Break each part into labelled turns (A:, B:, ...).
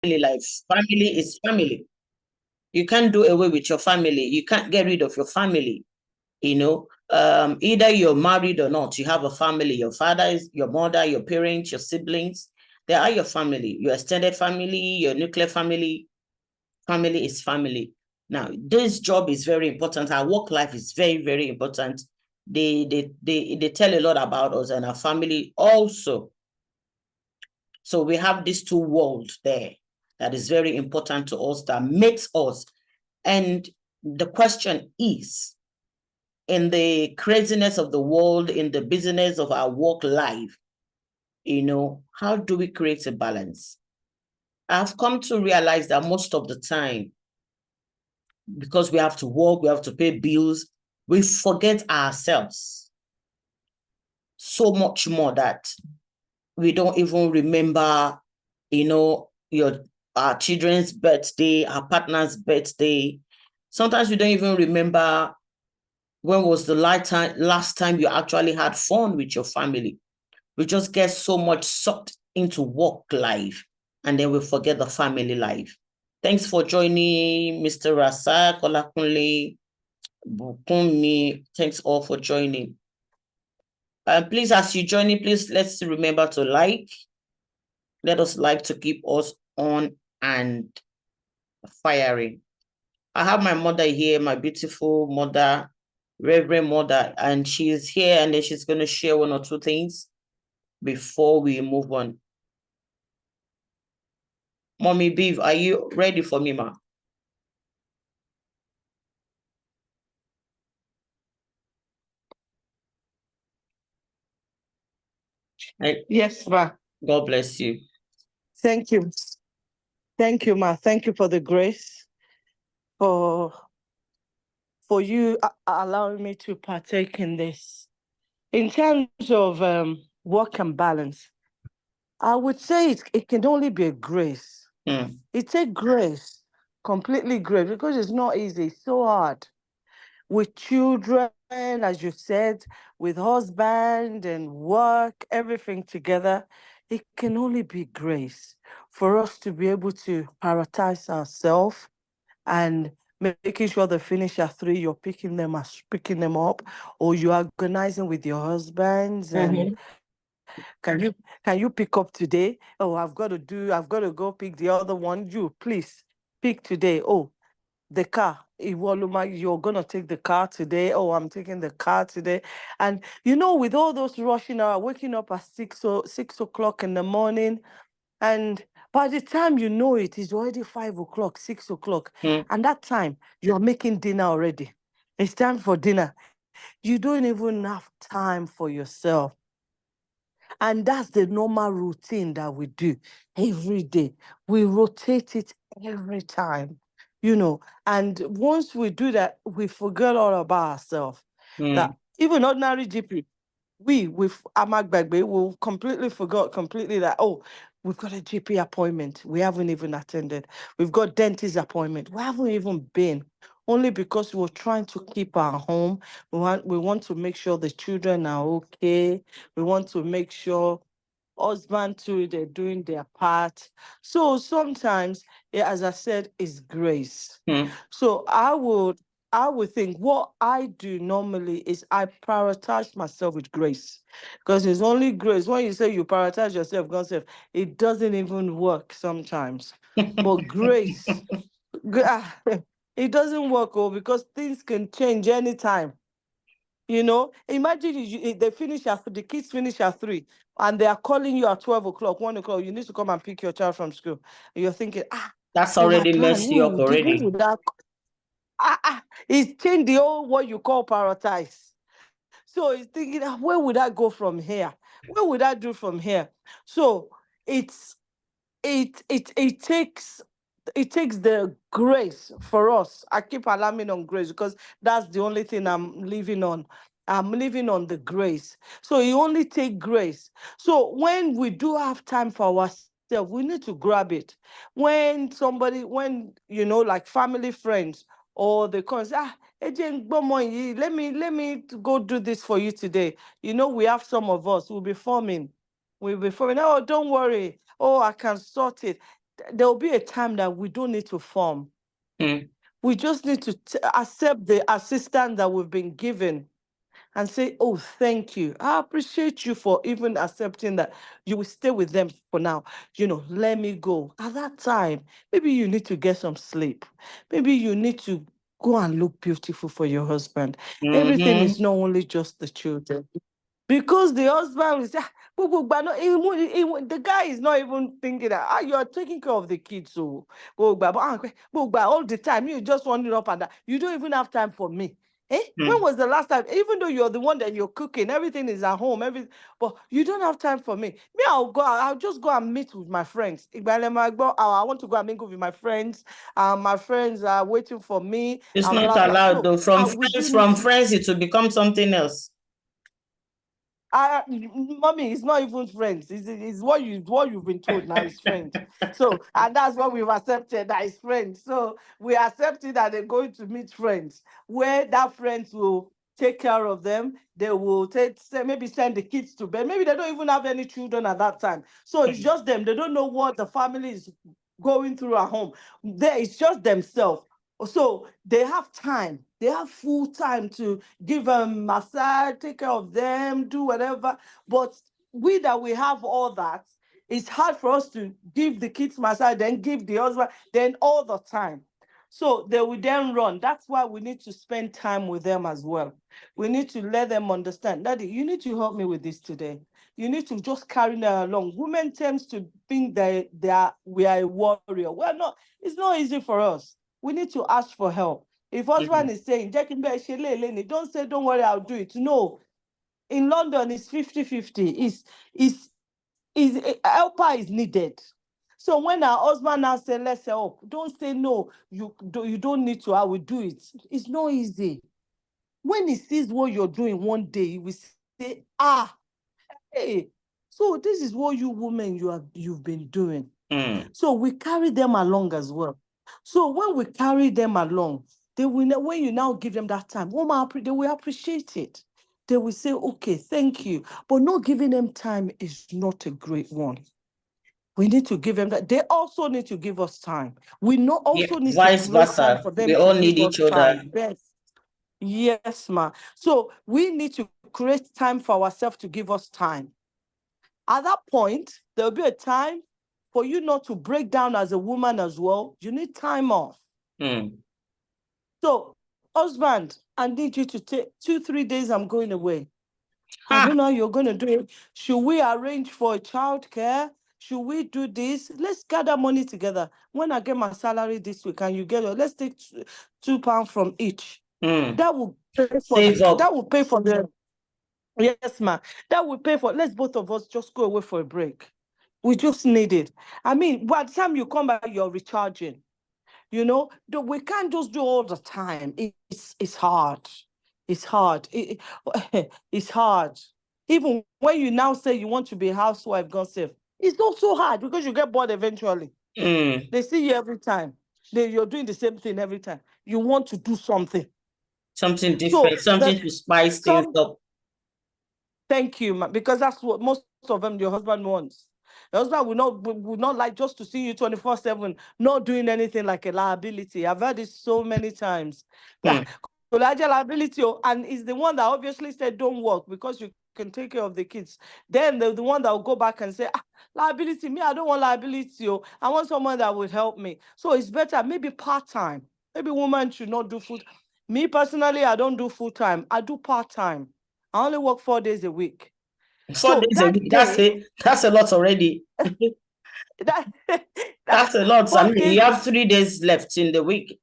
A: life. Family is family. You can't do away with your family. You can't get rid of your family. Either you're married or not, you have a family. Your father is your mother, your parents, your siblings. They are your family. Your extended family, your nuclear family. Family is family. Now, this job is very important. Our work life is very, very important. They tell a lot about us and our family also. So we have these two worlds there that is very important to us, that makes us. And the question is, in the craziness of the world, in the business of our work life, how do we create a balance? I've come to realize that most of the time, because we have to work, we have to pay bills, we forget ourselves so much more that we don't even remember, our children's birthday, our partner's birthday. Sometimes we don't even remember when was the last time you actually had fun with your family. We just get so much sucked into work life, and then we forget the family life. Thanks for joining, Mr. Rasa, Kolakunle, Bukumi. Thanks all for joining. Please, as you join in, please let's remember to like. Let us like to keep us on and firing. I have my mother here, my beautiful mother, Reverend Mother, and she's here, and then she's going to share one or two things before we move on. Mommy Beef, are you ready for me, ma?
B: Yes, ma.
A: God bless you.
B: Thank you. Thank you, ma. Thank you for the grace, for you allowing me to partake in this. In terms of work and balance, I would say it can only be a grace. It's a grace, completely grace, because it's not easy. It's so hard. With children, as you said, with husband and work, everything together, it can only be grace for us to be able to prioritize ourselves and making sure they finish at 3, you're picking them up, or you're organizing with your husbands and can you pick up today? Oh, I've got to go pick the other one. You please pick today. Oh, the car. You're gonna take the car today. Oh, I'm taking the car today. And with all those rushing hours, waking up at 6 o'clock in the morning, and by the time you know it, it's already 5 o'clock, 6 o'clock. And that time you're making dinner already. It's time for dinner. You don't even have time for yourself. And that's the normal routine that we do every day. We rotate it every time, and once we do that, we forget all about ourselves. That even ordinary GP, with Amagbagbe, we completely forgot that, oh, we've got a GP appointment. We haven't even attended. We've got dentist appointment. We haven't even been. Only because we're trying to keep our home. We want to make sure the children are okay. We want to make sure husband too, they're doing their part. So sometimes, as I said, it's grace. So I would think what I do normally is I prioritize myself with grace, because it's only grace. When you say you prioritize yourself, God said, it doesn't even work sometimes. But grace, it doesn't work, because things can change anytime. Imagine the kids finish at 3 and they are calling you at 12 o'clock, 1 o'clock. You need to come and pick your child from school. And you're thinking,
A: that's already messed you up already.
B: It's changed the whole what you call prioritize. So he's thinking, where would I go from here? What would I do from here? So it takes the grace for us. I keep alarming on grace because that's the only thing I'm living on. I'm living on the grace. So you only take grace. So when we do have time for ourselves, we need to grab it. When somebody, like family, friends, or they come and say, let me go do this for you today. We have some of us who will be forming. Oh, don't worry. Oh, I can sort it. there will be a time that we don't need to form. We just need to accept the assistance that we've been given and say, oh, thank you. I appreciate you for even accepting that you will stay with them for now. Let me go. At that time, maybe you need to get some sleep. Maybe you need to go and look beautiful for your husband. Everything is not only just the children. Because the husband will say, the guy is not even thinking that you're taking care of the kids. So, all the time, you just wandering up and down. You don't even have time for me. When was the last time? Even though you're the one that you're cooking, everything is at home, but you don't have time for me. Me, I'll just go and meet with my friends. I want to go and mingle with my friends. My friends are waiting for me.
A: It's not allowed though. From friends, it will become something else.
B: Mommy, it's not even friends. It's what you've been told now is friends. So, and that's what we've accepted, that is friends. So we accepted that they're going to meet friends, where that friends will take care of them. They will maybe send the kids to bed. Maybe they don't even have any children at that time. So it's just them. They don't know what the family is going through at home. It's just themselves. So they have time. They have full time to give them massage, take care of them, do whatever. But we have all that, it's hard for us to give the kids massage, then give the husband, then all the time. So they will then run. That's why we need to spend time with them as well. We need to let them understand, Daddy, you need to help me with this today. You need to just carry them along. Women tend to think that we are a warrior. We're not. It's not easy for us. We need to ask for help. If husband is saying, don't say, don't worry, I'll do it. No. In London, it's 50-50. Helper is needed. So when our husband now say, let's help, don't say, no, you don't need to, I will do it. It's not easy. When he sees what you're doing one day, he will say, hey, so this is what you women, you've been doing. So we carry them along as well. So when we carry them along, when you now give them that time, they will appreciate it. They will say, okay, thank you. But not giving them time is not a great one. We need to give them that. They also need to give us time. We also need
A: vice
B: to
A: versa.
B: time for them.
A: We all need each other.
B: Yes, ma. So we need to create time for ourselves to give us time. At that point, there'll be a time for you not to break down as a woman as well. You need time off. So, husband, I need you to take 2-3 days. I'm going away. I don't know how you're going to do it. Should we arrange for a childcare? Should we do this? Let's gather money together. When I get my salary this week and you get it, let's take £2 from each. That will pay for the. Yes, ma'am. That will pay for. Let's both of us just go away for a break. We just need it. I mean, by the time you come back, you're recharging. We can't just do all the time. It's hard. It's hard. It's hard. Even when you now say you want to be a housewife, God save, it's not so hard because you get bored eventually. They see you every time. You're doing the same thing every time. You want to do something. Something different, something to spice things up. Thank you, because that's what most of them, your husband wants. Your husband would not like just to see you 24/7, not doing anything like a liability. I've heard it so many times. Liability, and is the one that obviously said don't work because you can take care of the kids. Then the one that will go back and say, liability, me, I don't want liability. I want someone that will help me. So it's better, maybe part-time. Maybe women should not do full. Me personally, I don't do full-time. I do part-time. I only work 4 days a week.
A: 4 days a week. That's a lot already. That's a lot. I mean, you have 3 days left in the week.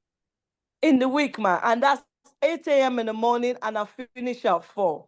A: In the week, man. And that's 8 a.m. in the morning and I finish at 4.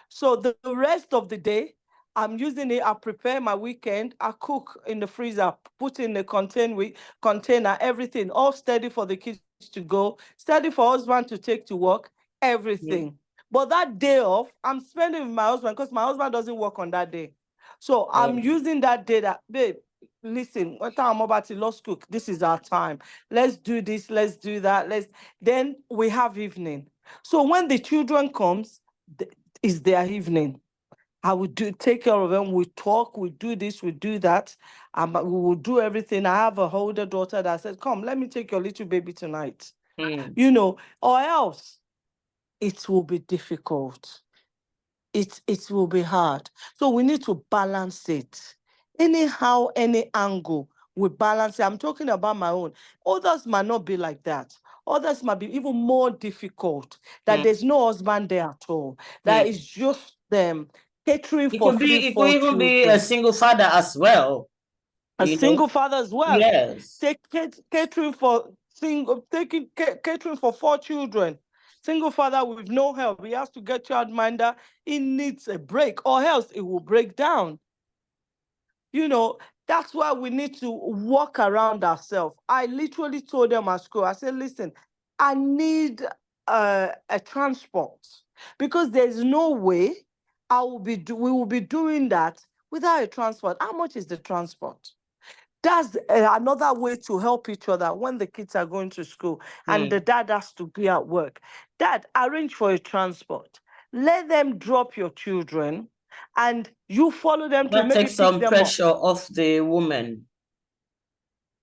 A: So the rest of the day, I'm using it. I prepare my weekend. I cook in the freezer, put in the container, everything, all steady for the kids to go, steady for husband to take to work, everything. But that day off, I'm spending with my husband because my husband doesn't work on that day. So I'm using that day that, babe, listen, what time I'm about to lost cook, this is our time. Let's do this, let's do that. Then we have evening. So when the children comes, it's their evening.
B: I would take care of them. We talk, we do this, we do that. We will do everything. I have a older daughter that said, come, let me take your little baby tonight. You know, or else it will be difficult. It will be hard. So we need to balance it. Anyhow, any angle, we balance it. I'm talking about my own. Others might not be like that. Others might be even more difficult, that there's no husband there at all. That is just them catering for 3, 4
A: It could even be a single father as well.
B: A single father as well.
A: Yes.
B: Catering for catering for 4 children. Single father with no help. He has to get childminder. He needs a break, or else it will break down. You know, that's why we need to walk around ourselves. I literally told them at school, I said, listen, I need a transport, because there's no way we will be doing that without a transport. How much is the transport? That's another way to help each other when the kids are going to school and the dad has to be at work. Dad, arrange for a transport. Let them drop your children and you follow them to maybe
A: take some
B: pick them
A: pressure
B: up.
A: off the woman.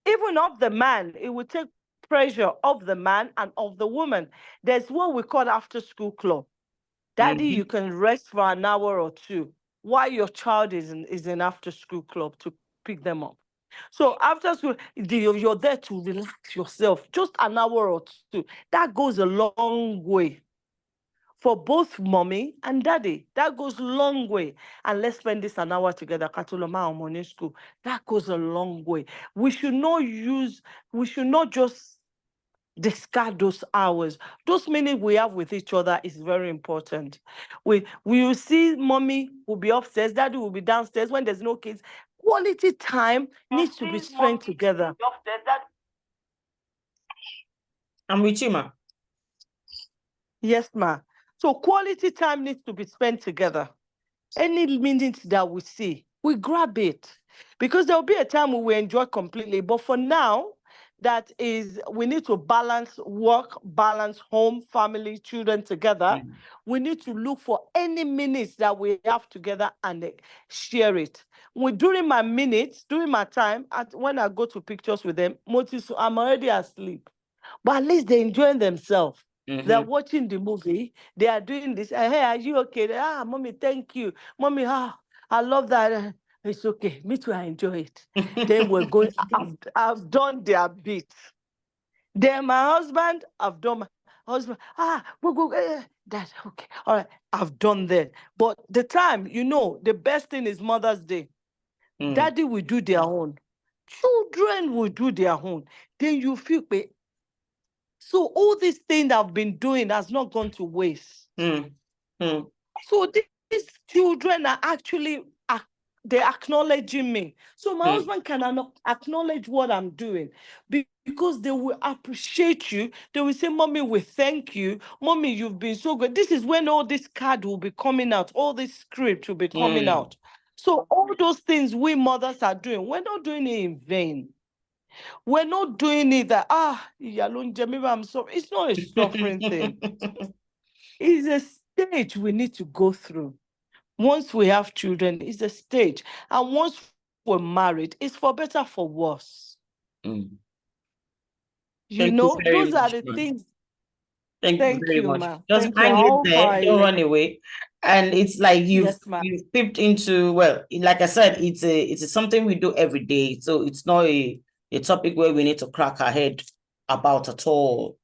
B: Even of the man, it will take pressure of the man and of the woman. There's what we call after school club. Daddy, you can rest for an hour or two while your child is in after school club to pick them up. So after school, you're there to relax yourself, just an hour or two. That goes a long way for both mommy and daddy. That goes a long way. And let's spend this an hour together. Katuloma or morning school. That goes a long way. We should not just discard those hours. Those minutes we have with each other is very important. We will see mommy will be upstairs, daddy will be downstairs when there's no kids. Quality time needs to be spent together.
A: I'm with you, ma.
B: Yes, ma. So quality time needs to be spent together. Any minute that we see, we grab it, because there'll be a time we will enjoy completely. But for now, we need to balance work, balance home, family, children together. We need to look for any minutes that we have together and share it. During my time, when I go to pictures with them, I'm already asleep. But at least they're enjoying themselves. They're watching the movie. They are doing this. Hey, are you okay? Mommy, thank you. Mommy, I love that. It's okay. Me too, I enjoy it. Then we're going. I've done their bit. Then my husband, I've done my husband. Go. Dad, okay. All right. I've done that. But the time, the best thing is Mother's Day. Daddy will do their own. Children will do their own. Then you feel, so all these things I've been doing has not gone to waste. So these children are actually, they're acknowledging me. So my husband can acknowledge what I'm doing, because they will appreciate you. They will say, Mommy, we thank you. Mommy, you've been so good. This is when all this card will be coming out. All this script will be coming out. So all those things we mothers are doing, we're not doing it in vain. We're not doing it that, I'm sorry. It's not a suffering thing. It's a stage we need to go through. Once we have children, it's a stage. And once we're married, it's for better, for worse. Those are the things.
A: Thank you very much.
B: Ma.
A: Just hang it there, don't run away. And it's like you've peeped into, well, like I said, it's something we do every day. So it's not a topic where we need to crack our head about at all.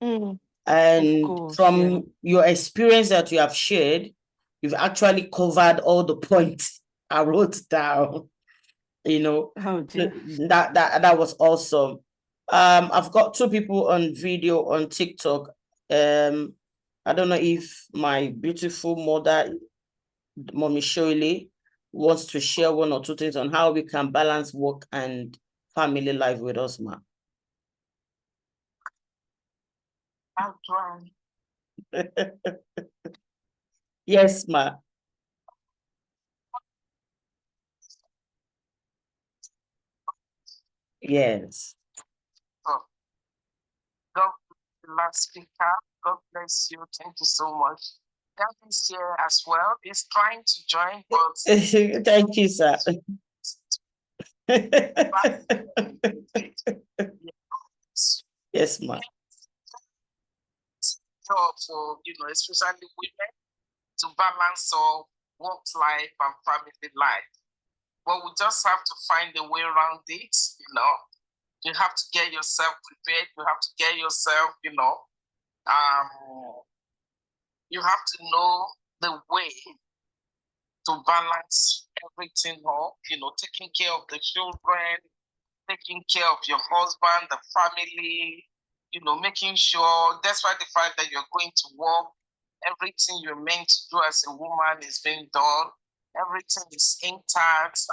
A: And from your experience that you have shared, you've actually covered all the points I wrote down. That was awesome. I've got 2 people on video on TikTok. I don't know if my beautiful mother, Mommy Shirley, wants to share 1 or 2 things on how we can balance work and family life with us, ma.
C: I'll try.
A: Yes, ma. Yes.
C: God, the last speaker. God bless you. Thank you so much. That is here as well. He's trying to join, but
A: Thank you, sir. Yes, ma'am.
C: job for, especially women to balance of work life and family life. But we just have to find a way around it, You have to get yourself prepared. You have to get yourself, you have to know the way to balance everything up, taking care of the children, taking care of your husband, the family, making sure, despite the fact that you're going to work, everything you're meant to do as a woman is being done, everything is intact.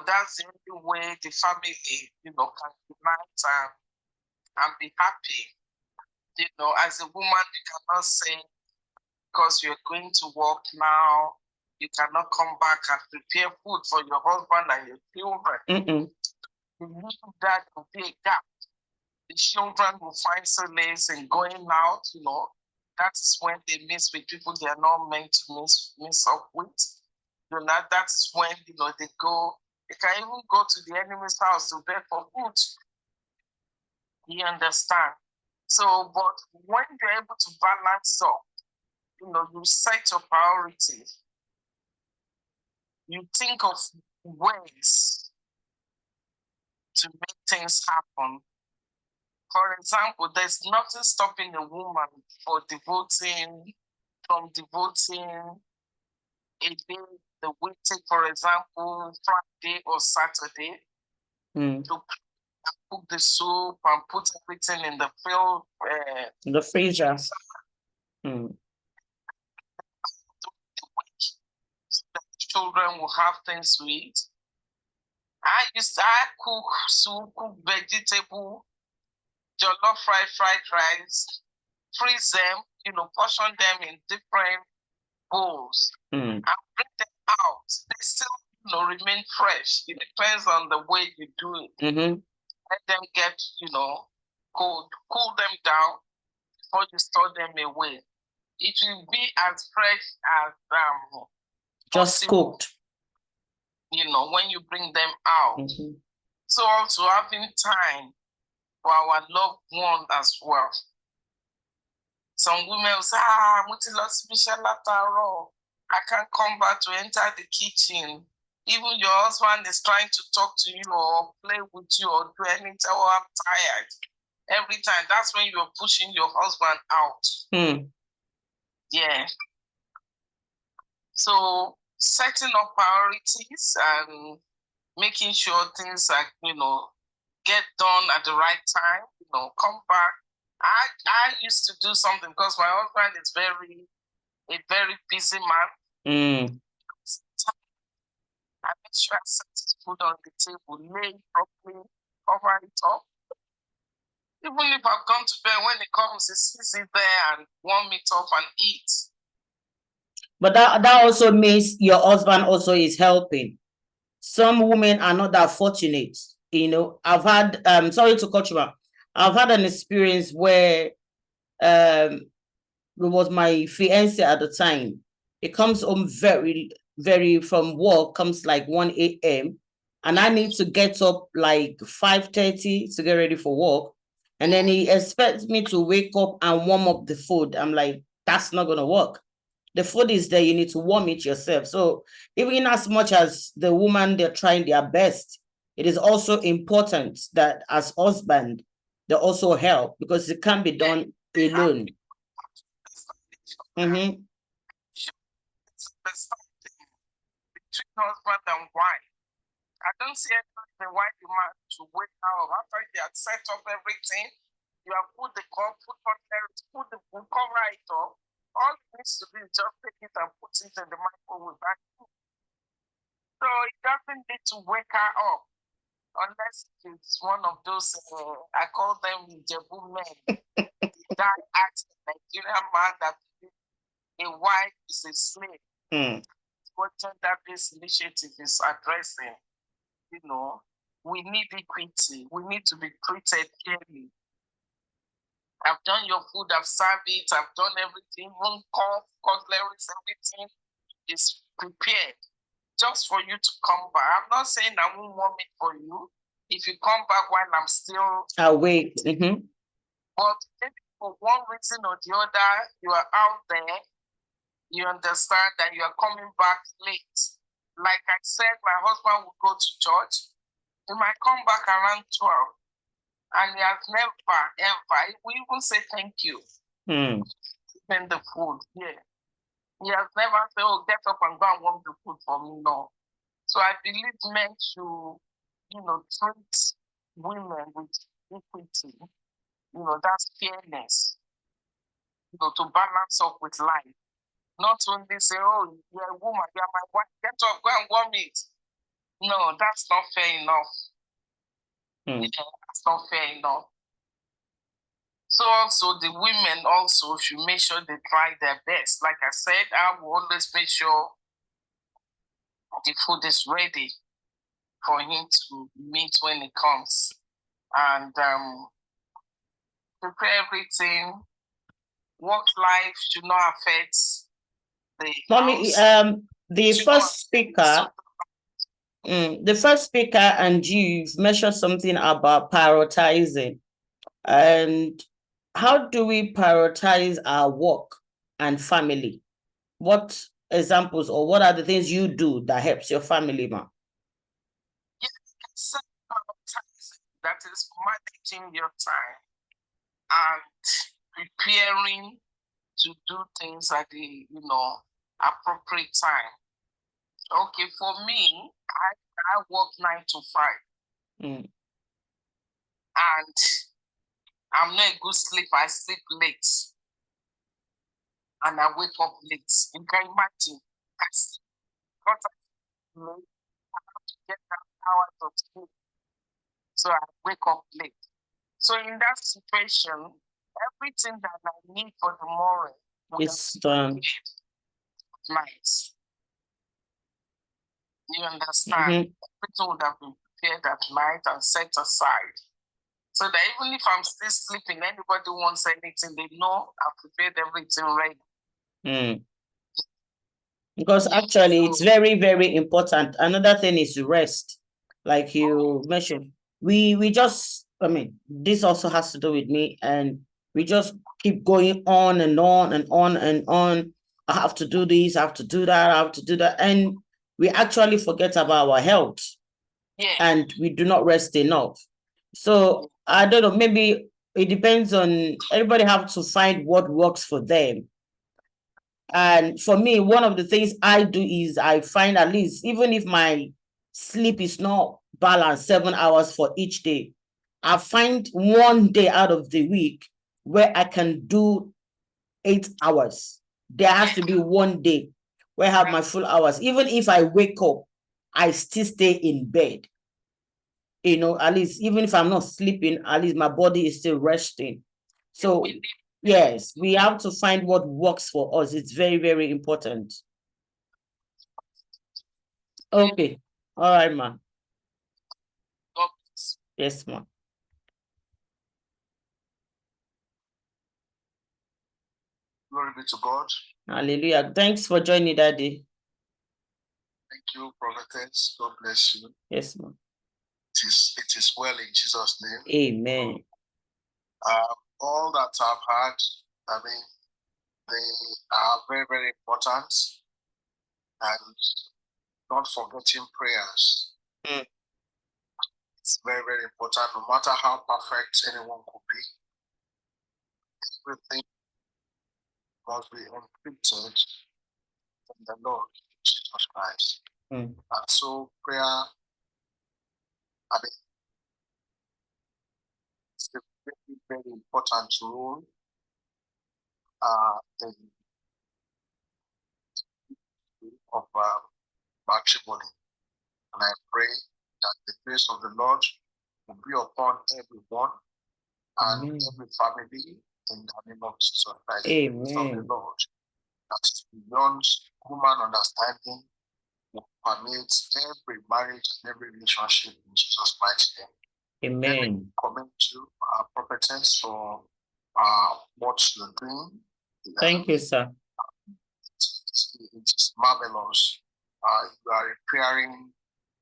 C: That's the only way the family, can unite and be happy. As a woman, you cannot say, because you're going to work now, you cannot come back and prepare food for your husband and your children. That will be a gap. The children will find solace in going out, That's when they miss with people they are not meant to miss up with. That's when, they go, they can even go to the enemy's house to beg for food. You understand? So, but when you're able to balance up, you set your priorities. You think of ways to make things happen. For example, there's nothing stopping a woman from devoting a day, the weekday, for example, Friday or Saturday, to cook the soup and put everything in
A: the freezer.
C: So that the children will have things to eat. I cook soup, cook vegetable, jollof fried rice, freeze them, portion them in different bowls, and bring them out. They still, remain fresh. It depends on the way you do it. Let them get, cold, cool them down before you store them away. It will be as fresh as
A: just
C: possible,
A: cooked.
C: When you bring them out. So also having time for our loved one as well. Some women will say, I can't come back to enter the kitchen. Even your husband is trying to talk to you or play with you or do anything. Oh, I'm tired. Every time, that's when you're pushing your husband out. Yeah. So setting up priorities and making sure things are, get done at the right time, come back. I used to do something because my husband is a very busy man. I make sure I set his food on the table, lay it properly, cover it up. Even if I've gone to bed, when he comes, he sits it there and warm it up and eat.
A: But that also means your husband also is helping. Some women are not that fortunate. I've had, sorry to cut you off. I've had an experience where it was my fiance at the time. He comes home very from work, comes like 1 a.m. and I need to get up like 5:30 to get ready for work. And then he expects me to wake up and warm up the food. I'm like, that's not going to work. The food is there, you need to warm it yourself. So even as much as the woman, they're trying their best, it is also important that as husband, they also help because it can't be done alone.
C: Between husband and wife. I don't see the wife demand to wait out after they have set up everything. You have put the cup, put the food, cover it up. All it needs to do is just take it and put it in the microwave. So it doesn't need to wake her up unless it's one of those, I call them Jebu men. That act Nigerian man that a wife is a slave. What gender-based initiative is addressing, we need equity. We need to be treated fairly. I've done your food, I've served it, I've done everything, even cutlery, everything is prepared just for you to come back. I'm not saying I won't want it for you if you come back while I'm still
A: awake.
C: But maybe for one reason or the other, you are out there, you understand that you are coming back late. Like I said, my husband would go to church. He might come back around 12. And he has never, ever, we even say thank you. Send the food, yeah. He has never said, oh, get up and go and warm the food for me, no. So I believe men should, treat women with equity. That's fairness, to balance up with life. Not only say, oh, you're a woman, you're my wife, get up, go and warm it. No, that's not fair enough. Yeah, that's not fair enough. So also the women also should make sure they try their best. Like I said, I will always make sure the food is ready for him to meet when he comes. And prepare everything. Work life should not affect the
A: Mommy,
C: house.
A: The first speaker and you've mentioned something about prioritizing. And how do we prioritize our work and family? What examples or what are the things you do that helps your family, ma?
C: Yes, that is managing your time and preparing to do things at the appropriate time. Okay, for me, I work 9 to 5. And I'm not a good sleeper. I sleep late. And I wake up late. You can imagine. I sleep late. I have to get that hours of sleep. So I wake up late. So in that situation, everything that I need for tomorrow
A: is done.
C: Nice. You understand? Everything would have been prepared at night and set aside. So that even if I'm still sleeping, anybody wants anything, they know I've prepared everything ready.
A: Because actually, it's very, very important. Another thing is rest. Like you mentioned, we just, this also has to do with me, and we just keep going on and on and on and on. I have to do this, I have to do that, I have to do that. And we actually forget about our health. Yeah. And we do not rest enough. So I don't know, maybe it depends on, everybody have to find what works for them. And for me, one of the things I do is I find, at least, even if my sleep is not balanced 7 hours for each day, I find one day out of the week where I can do 8 hours. There has to be one day where I have my full hours. Even if I wake up, I still stay in bed. At least, even if I'm not sleeping, at least my body is still resting. So yes, we have to find what works for us. It's very, very important. Okay. All right, ma. Yes, ma.
D: Glory be to God.
A: Hallelujah. Thanks for joining, Daddy.
D: Thank you, prophetess. God bless you.
A: Yes, ma.
D: It is well in Jesus' name.
A: Amen.
D: All that I've had, they are very, very important. And not forgetting prayers. It's very, very important. No matter how perfect anyone could be, everything must be encrypted in the Lord Jesus Christ. And so prayer, it's a very, very important role in of matrimony. And I pray that the grace of the Lord will be upon everyone and every family in the name of Jesus Christ.
A: Amen.
D: The grace of the Lord that is beyond human understanding will permeate every marriage and every relationship in Jesus Christ's name.
A: Amen.
D: Let me commend you, prophetess, for what you're doing.
A: Thank you, sir.
D: It's marvelous. You are repairing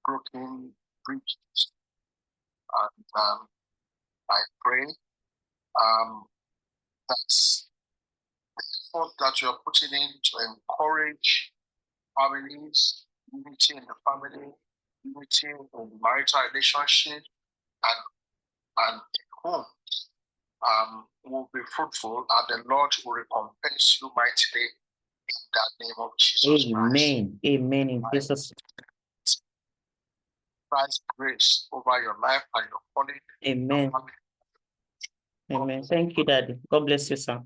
D: broken bridges. And I pray that's the effort that you are putting in to encourage families, unity in the family, unity in the marital relationship, and home will be fruitful, and the Lord will recompense you mightily in the name of Jesus Christ.
A: Amen. Amen. In Jesus.
D: Christ's grace over your life and your calling.
A: Amen. Amen. Thank you, Daddy. God bless you, sir.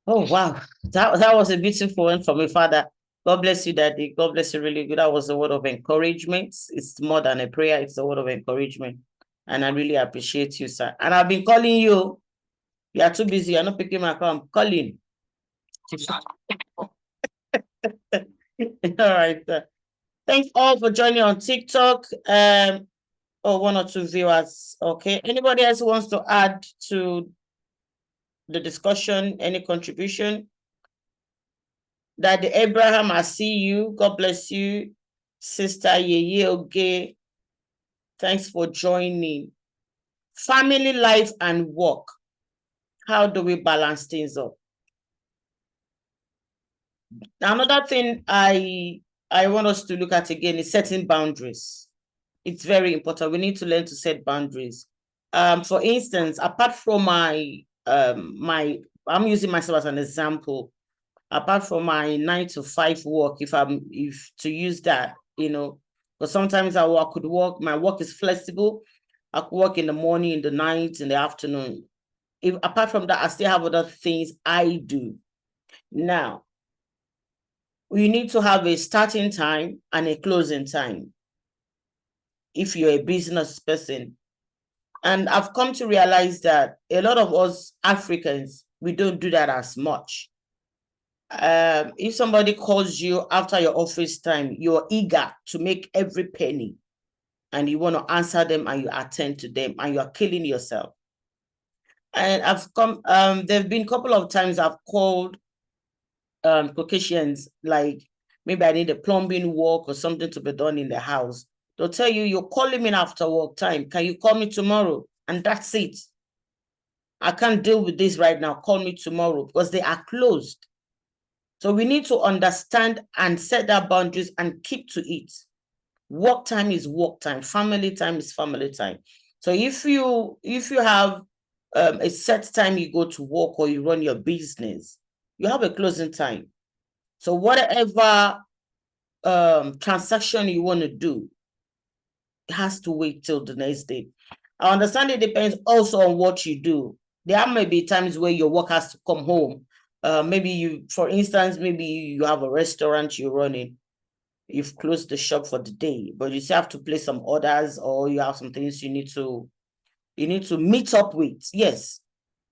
A: Oh, wow. That was a beautiful one from my father. God bless you, Daddy. God bless you really good. That was a word of encouragement. It's more than a prayer. It's a word of encouragement. And I really appreciate you, sir. And I've been calling you. You are too busy. You're not picking my call. I'm calling. All right. Thanks all for joining on TikTok. One or two viewers. Okay. Anybody else who wants to add to the discussion? Any contribution? Daddy Abraham, I see you. God bless you. Sister Yeye Oge, thanks for joining. Family life and work. How do we balance things up? Another thing I want us to look at again is setting boundaries. It's very important. We need to learn to set boundaries. For instance, apart from I'm using myself as an example. Apart from my 9 to 5 work, if to use that, but sometimes could work. My work is flexible. I could work in the morning, in the night, in the afternoon. Apart from that, I still have other things I do. Now, we need to have a starting time and a closing time if you're a business person. And I've come to realize that a lot of us Africans, we don't do that as much. If somebody calls you after your office time, you're eager to make every penny and you want to answer them and you attend to them and you're killing yourself. And there've been a couple of times I've called Caucasians, like maybe I need a plumbing work or something to be done in the house. They'll tell you, you're calling me after work time. Can you call me tomorrow? And that's it. I can't deal with this right now. Call me tomorrow, because they are closed. So we need to understand and set our boundaries and keep to it. Work time is work time. Family time is family time. So if you have a set time you go to work or you run your business, you have a closing time. So whatever transaction you want to do, it has to wait till the next day. I understand it depends also on what you do. There may be times where your work has to come home. Maybe for instance, maybe you have a restaurant you're running. You've closed the shop for the day, but you still have to place some orders, or you have some things you need to meet up with. Yes,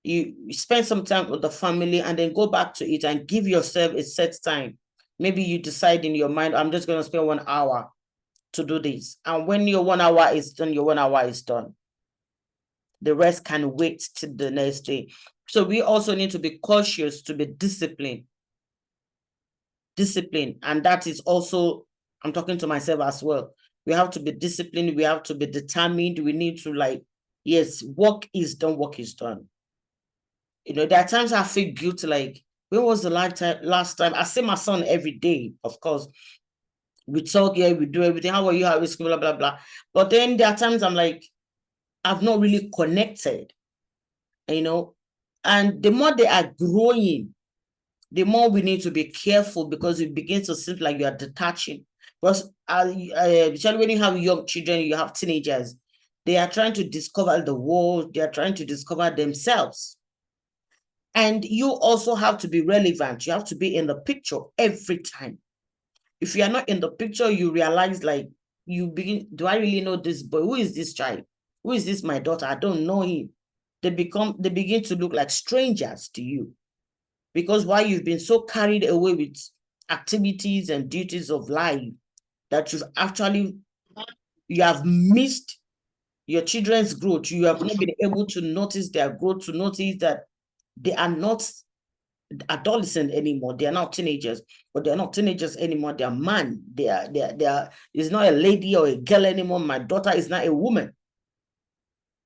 A: you spend some time with the family and then go back to it and give yourself a set time. Maybe you decide in your mind, I'm just going to spend 1 hour to do this. And when your 1 hour is done, your 1 hour is done. The rest can wait till the next day. So we also need to be cautious, to be disciplined. And that is also, I'm talking to myself as well. We have to be disciplined. We have to be determined. We need to yes, work is done, work is done. There are times I feel guilty, like, when was the last time? I see my son every day, of course. We talk here, we do everything. How are you? How is school? Blah, blah, blah. But then there are times I'm like, I've not really connected, and the more they are growing, the more we need to be careful, because it begins to seem like you are detaching. Because especially when you have young children, you have teenagers, they are trying to discover the world, they are trying to discover themselves. And you also have to be relevant. You have to be in the picture every time. If you are not in the picture, you realize, like, do I really know this boy? Who is this child? Who is this, my daughter? I don't know him. They begin to look like strangers to you. Because why? You've been so carried away with activities and duties of life that you have missed your children's growth. You have not been able to notice their growth, to notice that they are not adolescent anymore. They are not teenagers, but they're not teenagers anymore. They are man. They are. It's not a lady or a girl anymore. My daughter is not a woman.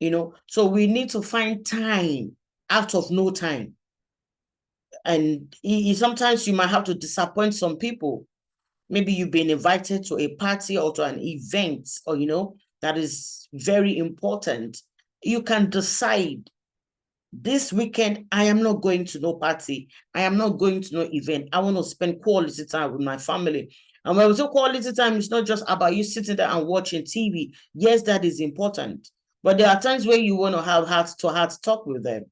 A: You know, so we need to find time out of no time. And sometimes you might have to disappoint some people. Maybe you've been invited to a party or to an event, or, you know, that is very important. You can decide, this weekend, I am not going to no party. I am not going to no event. I want to spend quality time with my family. And when we say quality time, it's not just about you sitting there and watching TV. Yes, that is important. But there are times where you want to have heart-to-heart talk with them.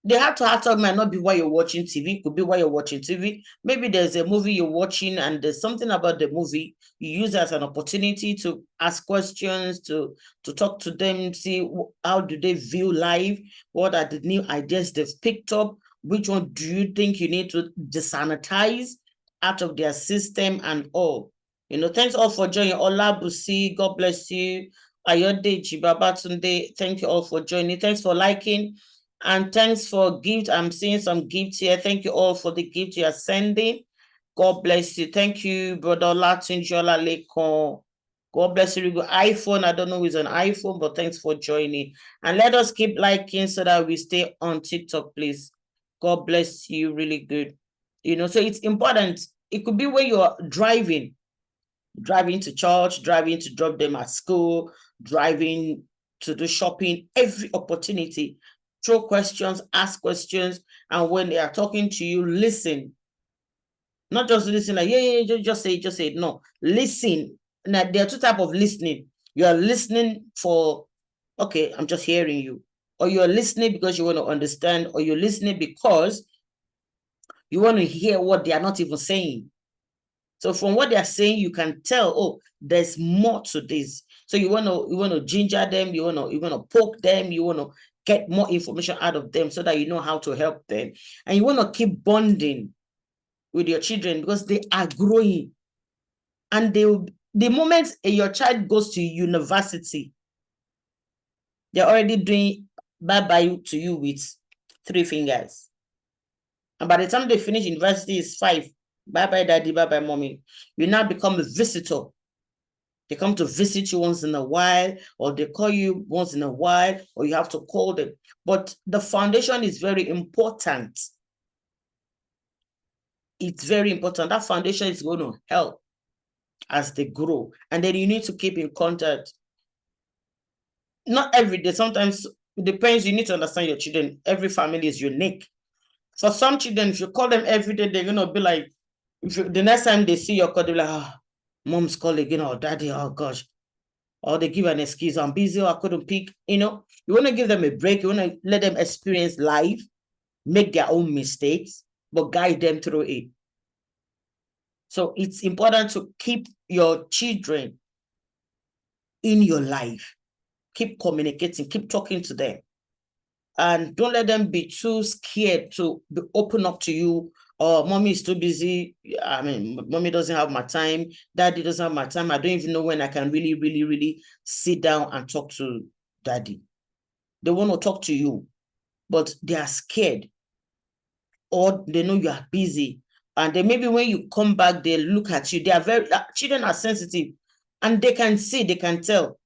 A: The heart-to-heart talk might not be while you're watching TV. It could be while you're watching TV. Maybe there's a movie you're watching and there's something about the movie. You use it as an opportunity to ask questions, to talk to them, see how do they view life, what are the new ideas they've picked up, which one do you think you need to desanitize out of their system and all. You know, thanks all for joining. Olabusi, God bless you. Ayodeji, Babatunde, thank you all for joining. Thanks for liking. And thanks for gift. I'm seeing some gifts here. Thank you all for the gift you are sending. God bless you. Thank you, Brother Latinjola Lekon. God bless you. iPhone. I don't know who's an iPhone, but thanks for joining. And let us keep liking so that we stay on TikTok, please. God bless you. Really good. You know, so it's important. It could be when you're driving to church, driving to drop them at school, driving to do shopping, every opportunity. Throw questions, ask questions, and when they are talking to you, listen. Not just listen like, just say it. No, listen. Now, there are two types of listening. You are listening for, okay, I'm just hearing you. Or you're listening because you want to understand, or you're listening because you want to hear what they are not even saying. So from what they are saying, you can tell, oh, there's more to this. So you want to ginger them, you want to poke them, you want to get more information out of them so that you know how to help them. And you want to keep bonding with your children because they are growing. And the moment your child goes to university, they're already doing bye-bye to you with 3 fingers. And by the time they finish university, it's 5. Bye-bye, daddy, bye-bye, mommy. You now become a visitor. They come to visit you once in a while, or they call you once in a while, or you have to call them. But the foundation is very important. It's very important. That foundation is going to help as they grow. And then you need to keep in contact. Not every day. Sometimes it depends. You need to understand your children. Every family is unique. For some children, if you call them every day, they're going to be like, the next time they see your call, they're like, oh, mom's calling again, or daddy, oh gosh. Or they give an excuse, I'm busy, or I couldn't pick. You know, you want to give them a break. You want to let them experience life, make their own mistakes, but guide them through it. So it's important to keep your children in your life. Keep communicating, keep talking to them. And don't let them be too scared to open up to you. Oh, mommy is too busy. I mean, mommy doesn't have my time. Daddy doesn't have my time. I don't even know when I can really sit down and talk to daddy. They want to talk to you, but they are scared. Or they know you are busy. And then maybe when you come back, they look at you. They are children are sensitive. And they can see, they can tell.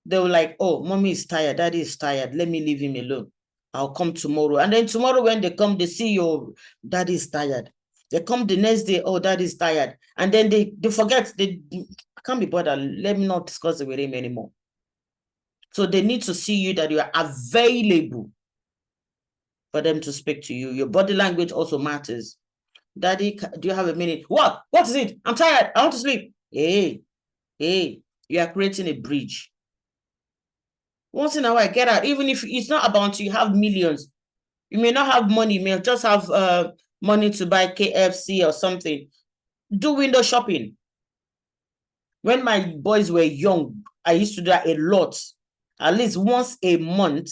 A: They were like, oh, mommy is tired. Daddy is tired. Let me leave him alone. I'll come tomorrow. And then tomorrow when they come, they see your daddy is tired. They come the next day, oh, daddy is tired. And then they forget, I can't be bothered. Let me not discuss it with him anymore. So they need to see you that you are available for them to speak to you. Your body language also matters. Daddy, do you have a minute? What? What is it? I'm tired. I want to sleep. Hey, you are creating a bridge. Once in a while, get out. Even if it's not about you have millions, you may not have money. You may just have money to buy KFC or something. Do window shopping. When my boys were young, I used to do that a lot. At least once a month,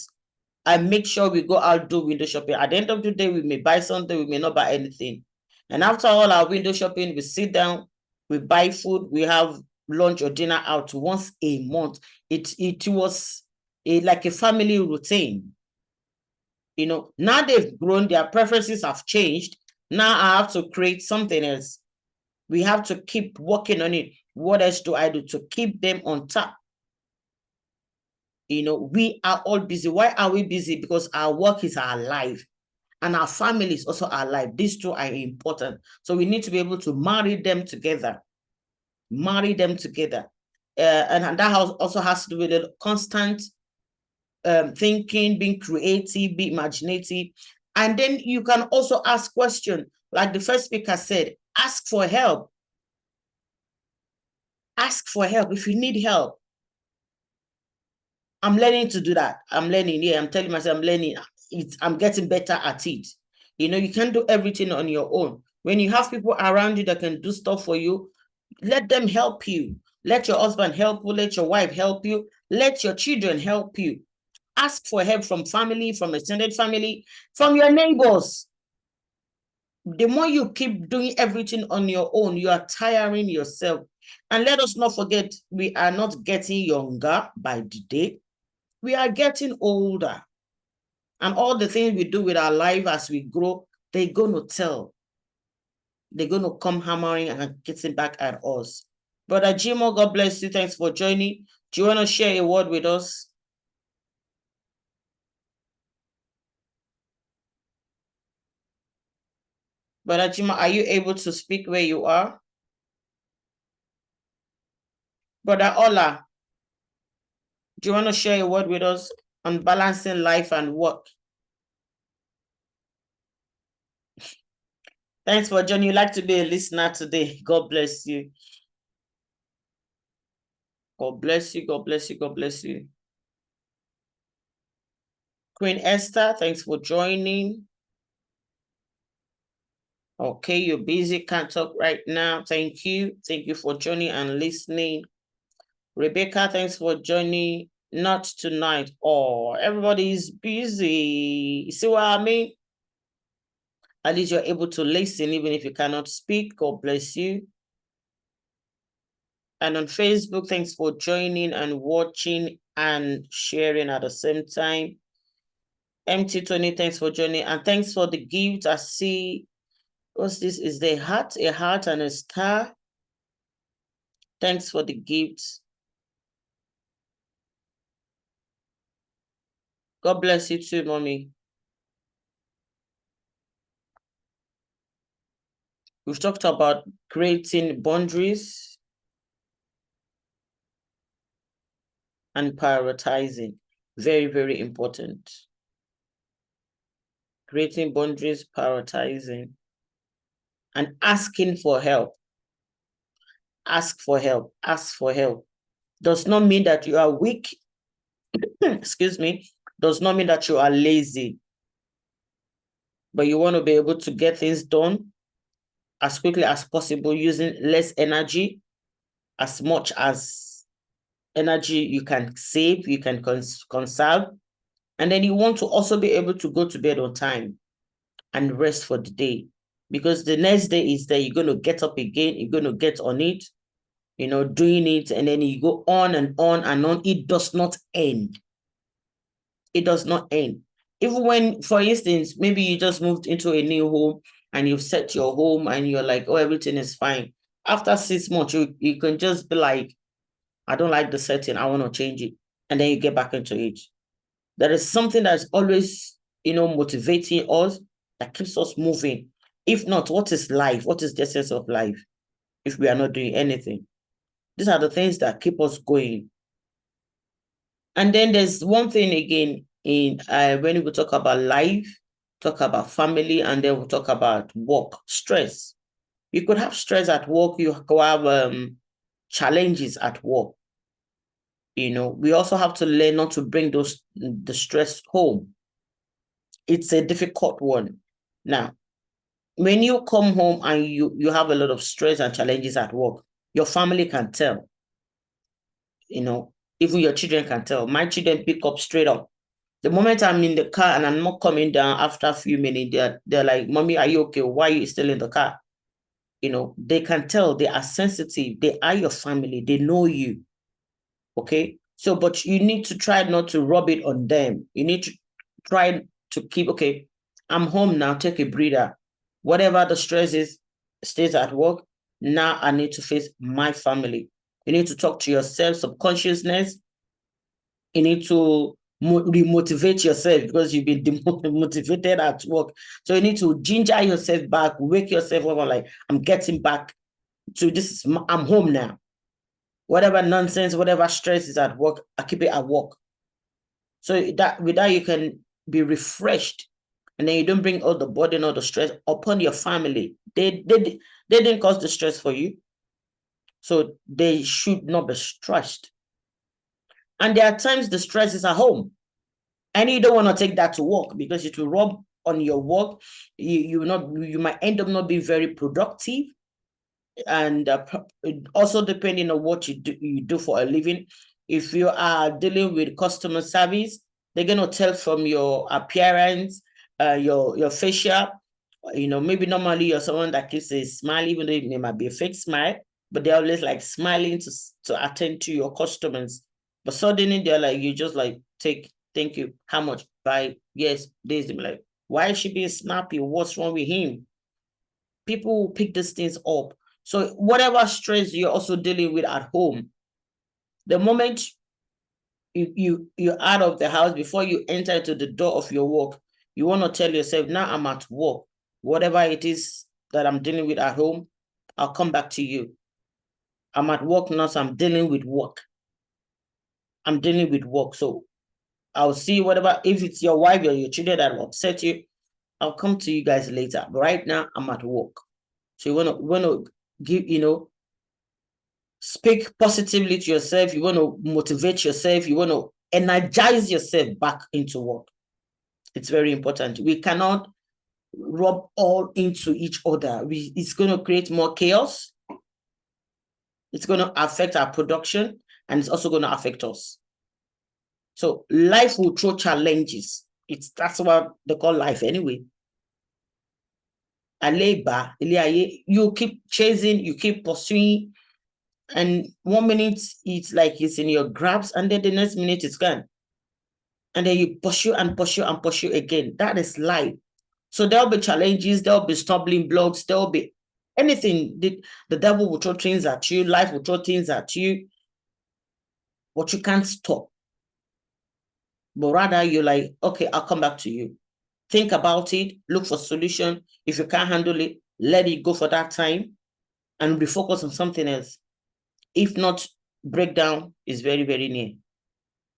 A: I make sure we go out do window shopping. At the end of the day, we may buy something, we may not buy anything. And after all our window shopping, we sit down, we buy food, we have lunch or dinner out once a month. It was like a family routine. You know, now they've grown, their preferences have changed. Now I have to create something else. We have to keep working on it. What else do I do to keep them on top? You know, we are all busy. Why are we busy? Because our work is our life and our family is also our life. These two are important. So we need to be able to marry them together. Marry them together. And that also has to do with a constant thinking, being creative, be imaginative. And then you can also ask questions. Like the first speaker said, ask for help. Ask for help if you need help. I'm learning to do that. I'm learning. Yeah, I'm telling myself I'm learning. I'm getting better at it. You know, you can't do everything on your own. When you have people around you that can do stuff for you, let them help you. Let your husband help you. Let your wife help you. Let your children help you. Ask for help from family, from extended family, from your neighbors. The more you keep doing everything on your own, you are tiring yourself. And let us not forget, we are not getting younger by the day. We are getting older. And all the things we do with our life as we grow, they're going to tell. They're going to come hammering and getting back at us. Brother Jimo, God bless you. Thanks for joining. Do you want to share a word with us? Brother Jimo, are you able to speak where you are? Brother Ola, do you want to share a word with us on balancing life and work? Thanks for joining. You'd like to be a listener today. God bless you. God bless you. God bless you. God bless you. Queen Esther, thanks for joining. Okay, you're busy, can't talk right now. Thank you. Thank you for joining and listening. Rebecca, thanks for joining. Not tonight. Oh, everybody's busy. You see what I mean? At least you're able to listen, even if you cannot speak. God bless you. And on Facebook, thanks for joining and watching and sharing at the same time. MT Tony, thanks for joining. And thanks for the gift. I see, what's this? Is the heart, a heart and a star? Thanks for the gifts. God bless you too, mommy. We've talked about creating boundaries and prioritizing. Very, very important. Creating boundaries, prioritizing, and asking for help. Ask for help. Ask for help. Does not mean that you are weak. Excuse me. Does not mean that you are lazy. But you want to be able to get things done as quickly as possible using less energy, as much as energy you can save, you can conserve. And then you want to also be able to go to bed on time and rest for the day. Because the next day is that you're going to get up again, you're going to get on it, you know, doing it, and then you go on and on and on. It does not end. It does not end. Even when, for instance, maybe you just moved into a new home and you've set your home and you're like, oh, everything is fine. After 6 months, you can just be like, I don't like the setting, I want to change it. And then you get back into it. There is something that's always, you know, motivating us, that keeps us moving. If not, what is life? What is the essence of life if we are not doing anything? These are the things that keep us going. And then there's one thing again in when we talk about life, talk about family, and then we'll talk about work, stress. You could have stress at work, you could have challenges at work. You know, we also have to learn not to bring the stress home. It's a difficult one. Now, when you come home and you have a lot of stress and challenges at work, your family can tell. You know, even your children can tell. My children pick up straight up. The moment I'm in the car and I'm not coming down after a few minutes, they're like, Mommy, are you okay? Why are you still in the car? they can tell, they are sensitive, they are your family, they know you. Okay. So, but you need to try not to rub it on them. You need to try to keep, okay, I'm home now, take a breather. Whatever the stress is, stays at work. Now I need to face my family. You need to talk to yourself, subconsciousness. You need to remotivate yourself because you've been demotivated at work. So you need to ginger yourself back, wake yourself up, like, I'm getting back to this. I'm home now. Whatever nonsense, whatever stress is at work, I keep it at work. So that with that, you can be refreshed, and then you don't bring all the burden or the stress upon your family. They didn't cause the stress for you, so they should not be stressed. And there are times the stress is at home, and you don't want to take that to work because it will rub on your work. You might end up not being very productive. And also depending on what you do for a living. If you are dealing with customer service, they're going to tell from your appearance, your facial, maybe normally you're someone that keeps a smile, even though it might be a fake smile, but they're always like smiling to attend to your customers. But suddenly they're like, you just like, thank you, how much? Buy, yes, this. Like, why is she being snappy? What's wrong with him? People will pick these things up. So whatever stress you're also dealing with at home, the moment you're out of the house, before you enter into the door of your work, you want to tell yourself, now I'm at work. Whatever it is that I'm dealing with at home, I'll come back to you. I'm at work now, so I'm dealing with work. I'm dealing with work. So I'll see whatever, if it's your wife or your children that will upset you, I'll come to you guys later. But right now, I'm at work. So you want to give, speak positively to yourself. You want to motivate yourself. You want to energize yourself back into work. It's very important. We cannot rub all into each other. It's going to create more chaos. It's going to affect our production, and it's also going to affect us. So life will throw challenges. That's what they call life anyway. You keep chasing, you keep pursuing, and 1 minute it's like it's in your grasp, and then the next minute it's gone. And then you pursue and pursue and pursue again. That is life. So there'll be challenges, there'll be stumbling blocks, there'll be anything. The devil will throw things at you, life will throw things at you, but you can't stop. But rather you're like, okay, I'll come back to you. Think about it, look for solution. If you can't handle it, let it go for that time and be focused on something else. If not, breakdown is very, very near.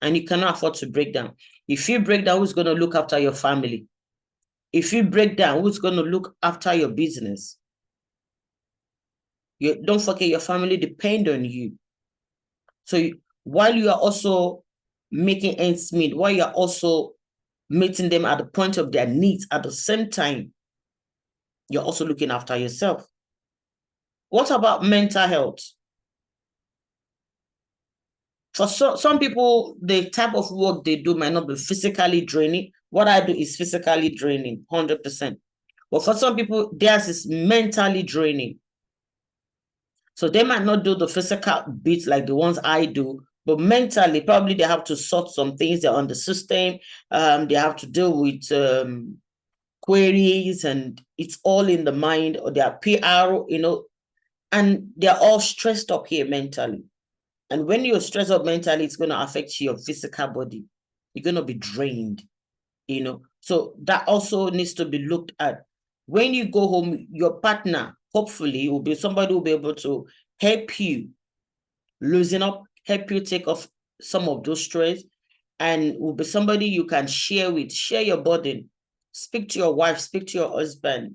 A: And you cannot afford to break down. If you break down, who's going to look after your family? If you break down, who's going to look after your business? Don't forget, your family depend on you. So while you are also making ends meet, while you are also meeting them at the point of their needs, at the same time, you're also looking after yourself. What about mental health? For some people, the type of work they do might not be physically draining. What I do is physically draining, 100%. But for some people, theirs is mentally draining. So they might not do the physical bits like the ones I do, but mentally, probably they have to sort some things. They're on the system. They have to deal with queries, and it's all in the mind, or their PR, and they're all stressed up here mentally. And when you're stressed up mentally, it's going to affect your physical body. You're going to be drained, So that also needs to be looked at. When you go home, your partner, hopefully, will be somebody who will be able to help you loosen up, help you take off some of those stress, and will be somebody you can share with, share your burden. Speak to your wife, speak to your husband.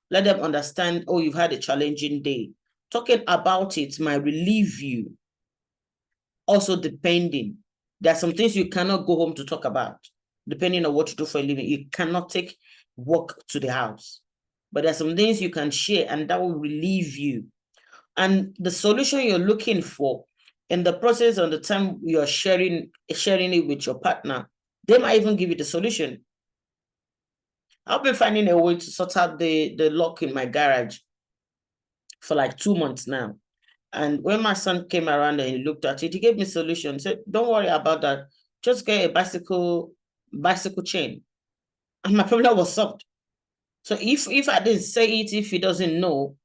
A: Let them understand, oh, you've had a challenging day. Talking about it might relieve you. Also, depending, there are some things you cannot go home to talk about, depending on what you do for a living. You cannot take work to the house. But there are some things you can share, and that will relieve you. And the solution you're looking for in the process, on the time you're sharing it with your partner, they might even give you the solution. I've been finding a way to sort out the lock in my garage. for like 2 months now. And when my son came around and he looked at it, he gave me a solution. Said, don't worry about that. Just get a bicycle chain. And my problem was solved. So if I didn't say it, if he doesn't know,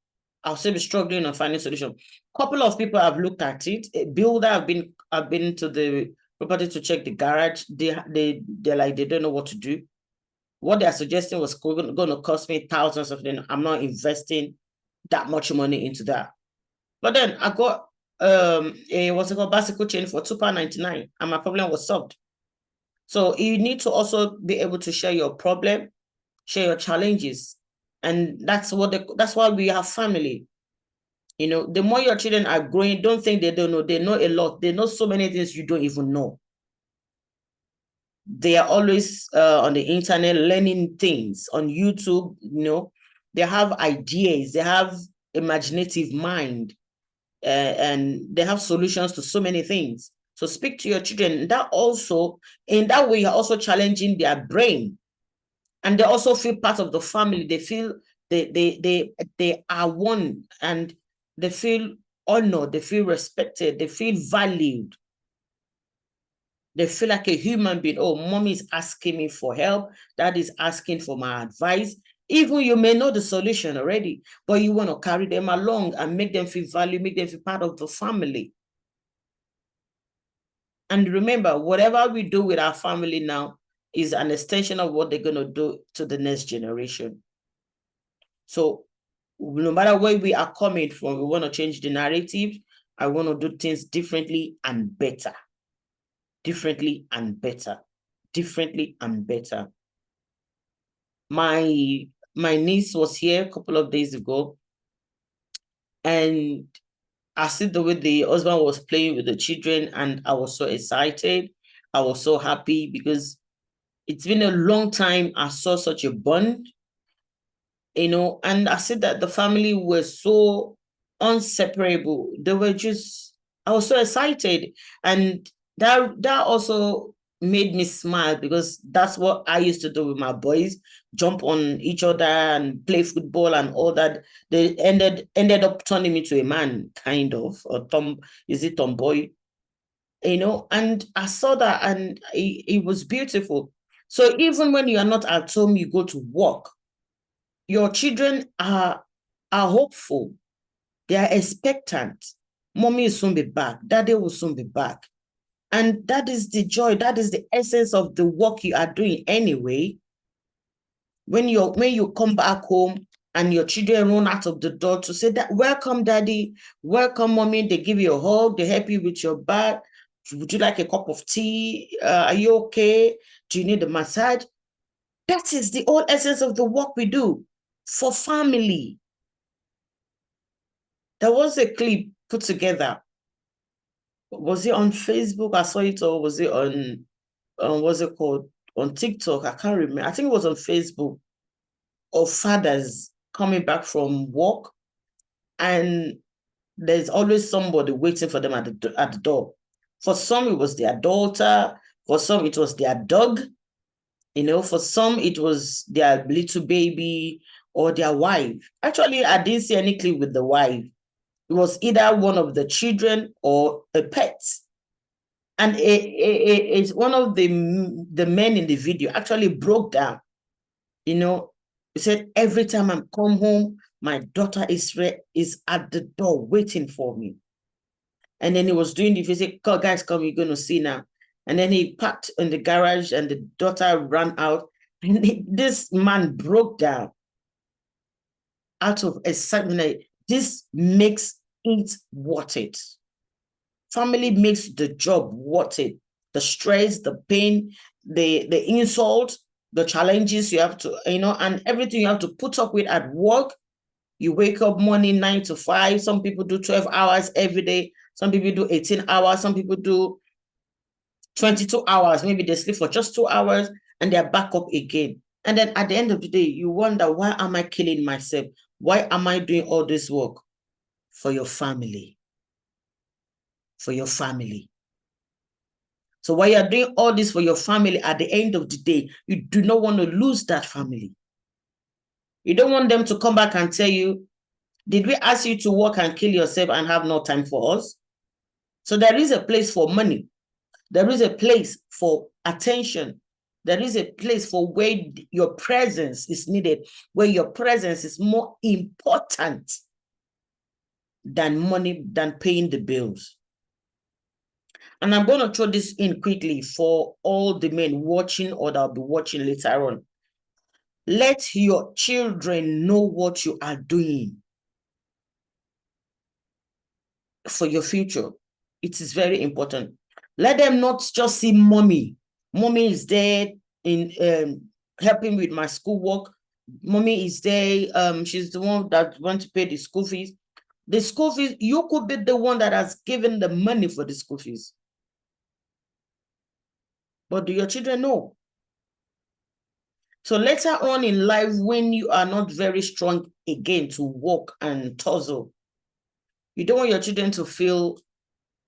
A: I'll still be struggling on finding a solution. Couple of people have looked at it. A builder have been to the property to check the garage. They're like, they don't know what to do. What they're suggesting was going to cost me thousands of them. I'm not investing that much money into that. But then I got a what's it called bicycle chain for £2.99, and my problem was solved. So you need to also be able to share your problem, share your challenges, and that's why we have family. You know, the more your children are growing, don't think they don't know. They know a lot. They know so many things you don't even know. They are always on the internet learning things on YouTube. You know, they have ideas. They have imaginative mind. And they have solutions to so many things. So speak to your children. That also, in that way, you're also challenging their brain, and they also feel part of the family. They feel they are one, and they feel honored. They feel respected. They feel valued. They feel like a human being. Oh, mommy is asking me for help. Dad is asking for my advice. Even you may know the solution already, but you want to carry them along and make them feel valued, make them feel part of the family. And remember, whatever we do with our family now is an extension of what they're going to do to the next generation. So no matter where we are coming from, we want to change the narrative. I want to do things differently and better. Differently and better. Differently and better. My niece was here a couple of days ago, and I see the way the husband was playing with the children, and I was so excited. I was so happy because it's been a long time I saw such a bond, you know, and I said that the family was so inseparable. They were just, I was so excited. And that also made me smile, because that's what I used to do with my boys, jump on each other and play football and all that. They ended up turning me to a man, kind of, or tomboy, you know, and I saw that, and it was beautiful. So even when you are not at home, you go to work, your children are hopeful. They are expectant. Mommy will soon be back. Daddy will soon be back. And that is the joy. That is the essence of the work you are doing anyway. When you come back home and your children run out of the door to say that, welcome, daddy, welcome, mommy. They give you a hug. They help you with your bag. Would you like a cup of tea? Are you okay? Do you need a massage? That is the whole essence of the work we do for family. There was a clip put together. Was it on Facebook? I saw it, or was it on what's it called? On TikTok? I can't remember. I think it was on Facebook, of fathers coming back from work, and there's always somebody waiting for them at the door. For some, it was their daughter. For some, it was their dog. You know, for some, it was their little baby or their wife. Actually, I didn't see any clip with the wife. It was either one of the children or a pet. And it's one of the men in the video actually broke down. You know, he said, every time I come home, my daughter is at the door waiting for me. And then he was doing the physical, guys, come, you're going to see now. And then he parked in the garage, and the daughter ran out. And this man broke down out of excitement. This makes it worth it. Family makes the job worth it. The stress, the pain, the insult, the challenges you have to, you know, and everything you have to put up with at work. You wake up morning 9 to 5. Some people do 12 hours every day. Some people do 18 hours. Some people do 22 hours. Maybe they sleep for just 2 hours and they're back up again. And then at the end of the day, you wonder, why am I killing myself? Why am I doing all this work? For your family. For your family. So while you're doing all this for your family, at the end of the day, you do not want to lose that family. You don't want them to come back and tell you, Did we ask you to work and kill yourself and have no time for us? So there is a place for money. There is a place for attention. There is a place for where your presence is needed, where your presence is more important than money, than paying the bills. And I'm going to throw this in quickly for all the men watching or that will be watching later on. Let your children know what you are doing for your future. It is very important. Let them not just see mommy. Mommy is there in helping with my schoolwork. Mommy is there. She's the one that wants to pay the school fees. The school fees, you could be the one that has given the money for the school fees. But do your children know? So later on in life, when you are not very strong again to walk and tussle, you don't want your children to feel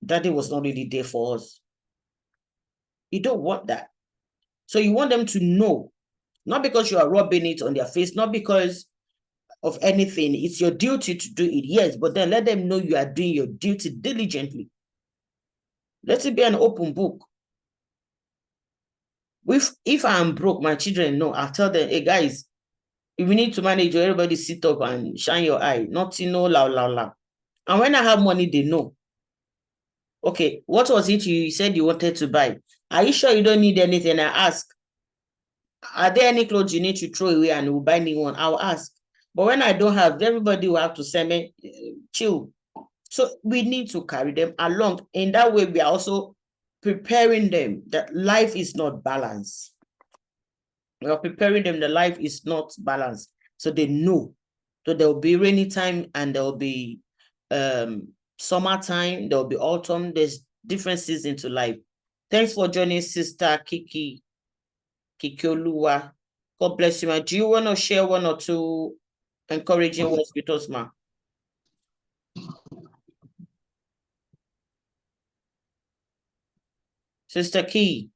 A: Daddy was not really there for us. You don't want that. So you want them to know, not because you are rubbing it on their face, not because of anything. It's your duty to do it, yes, but then let them know you are doing your duty diligently. Let it be an open book. If I'm broke, my children know, I'll tell them, hey guys, if you need to manage, everybody sit up and shine your eye, not to know la. And when I have money, they know. Okay, what was it you said you wanted to buy? Are you sure you don't need anything? I ask. Are there any clothes you need to throw away and we'll buy new one? I'll ask. But when I don't have, everybody will have to say me, chill. So we need to carry them along. In that way, we are also preparing them that life is not balanced. We are preparing them that life is not balanced. So they know. So there will be rainy time and there will be summertime, there will be autumn. There's different seasons to life. Thanks for joining, Sister Kikioluwa. God bless you, ma. Do you want to share one or two encouraging words with us, ma? Sister Key.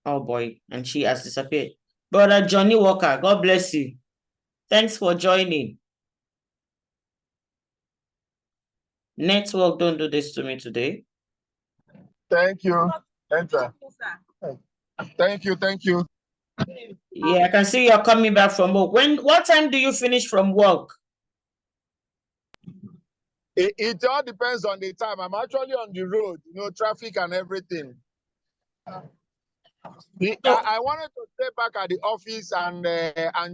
A: Oh boy, and she has disappeared. Brother Johnny Walker, God bless you. Thanks for joining. Network, don't do this to me today.
E: Thank you. Enter. Thank you.
A: Yeah, I can see you're coming back from work. What time do you finish from work?
E: It all depends on the time. I'm actually on the road, traffic and everything. I wanted to stay back at the office and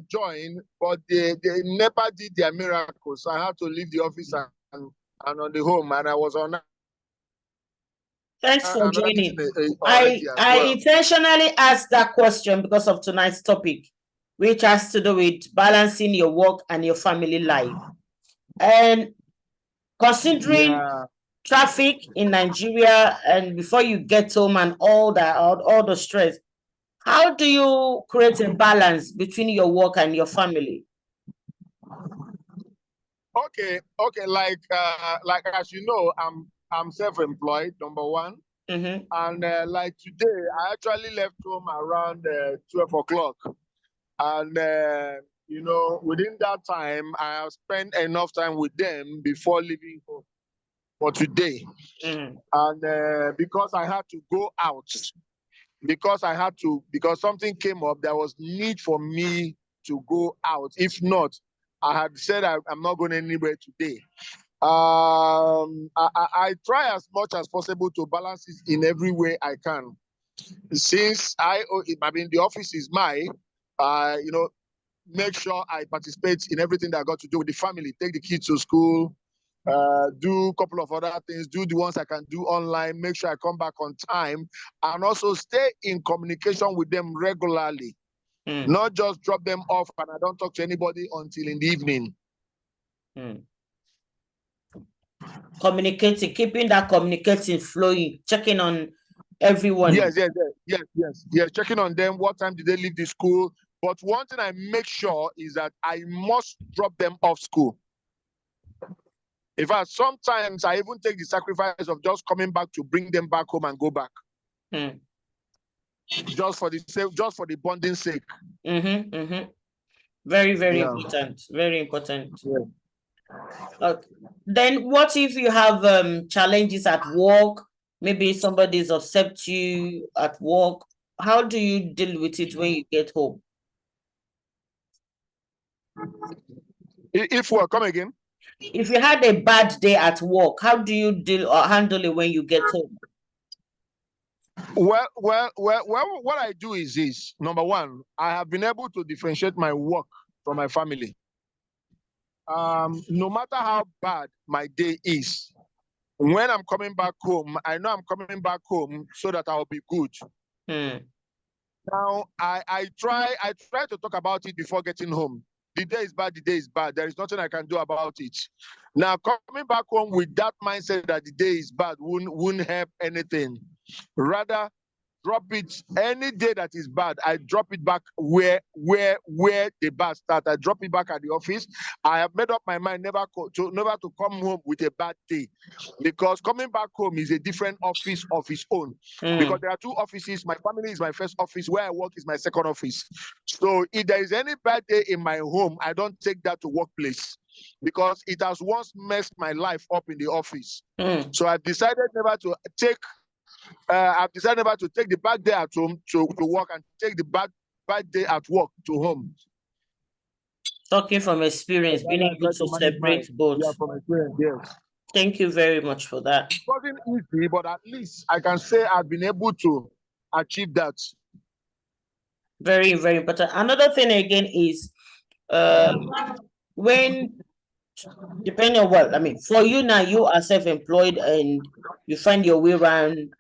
E: join, but the NEPA did their miracle, so I had to leave the office and on the home, and I was on.
A: Thanks for joining. I intentionally asked that question because of tonight's topic, which has to do with balancing your work and your family life. And considering traffic in Nigeria and before you get home and all the stress, how do you create a balance between your work and your family?
E: Okay. Like as you know, I'm self-employed, number one.
A: Mm-hmm.
E: And like today, I actually left home around 12 o'clock. And, within that time, I have spent enough time with them before leaving home for today.
A: Mm-hmm.
E: And because I had to go out, because something came up, there was need for me to go out. If not, I had said I'm not going anywhere today. I try as much as possible to balance it in every way I can. Since the office is mine, make sure I participate in everything that I got to do with the family, take the kids to school, do a couple of other things, do the ones I can do online, make sure I come back on time, and also stay in communication with them regularly. Not just drop them off and I don't talk to anybody until in the evening.
A: Communicating, keeping that communicating flowing, checking on everyone.
E: Yes. Checking on them. What time did they leave the school? But one thing I make sure is that I must drop them off school. In fact, sometimes I even take the sacrifice of just coming back to bring them back home and go back. Just for the bonding sake.
A: Very important. Very important.
E: Yeah.
A: Okay. Then what if you have challenges at work? Maybe somebody's upset you at work. How do you deal with it when you get home?
E: If we come again.
A: If you had a bad day at work, how do you deal or handle it when you get home?
E: Well, what I do is this. Number one, I have been able to differentiate my work from my family. No matter how bad my day is, when I'm coming back home, I know I'm coming back home so that I'll be good. Now, I try to talk about it before getting home. The day is bad, the day is bad. There is nothing I can do about it. Now, coming back home with that mindset that the day is bad wouldn't help anything. Rather, drop it any day that is bad. I drop it back where the bad start. I drop it back at the office. I have made up my mind never to come home with a bad day, because coming back home is a different office of its own. Because there are two offices. My family is my first office. Where I work is my second office. So if there is any bad day in my home, I don't take that to workplace, because it has once messed my life up in the office. So I've decided never to take. I've decided never to take the bad day at home to work, and take the bad day at work to home.
A: Talking from experience, being able to separate both.
E: Yeah, from experience, yes.
A: Thank you very much for that.
E: It wasn't easy, but at least I can say I've been able to achieve that.
A: Very, very important. Another thing again is when, depending on what, I mean, for you now, you are self-employed and you find your way around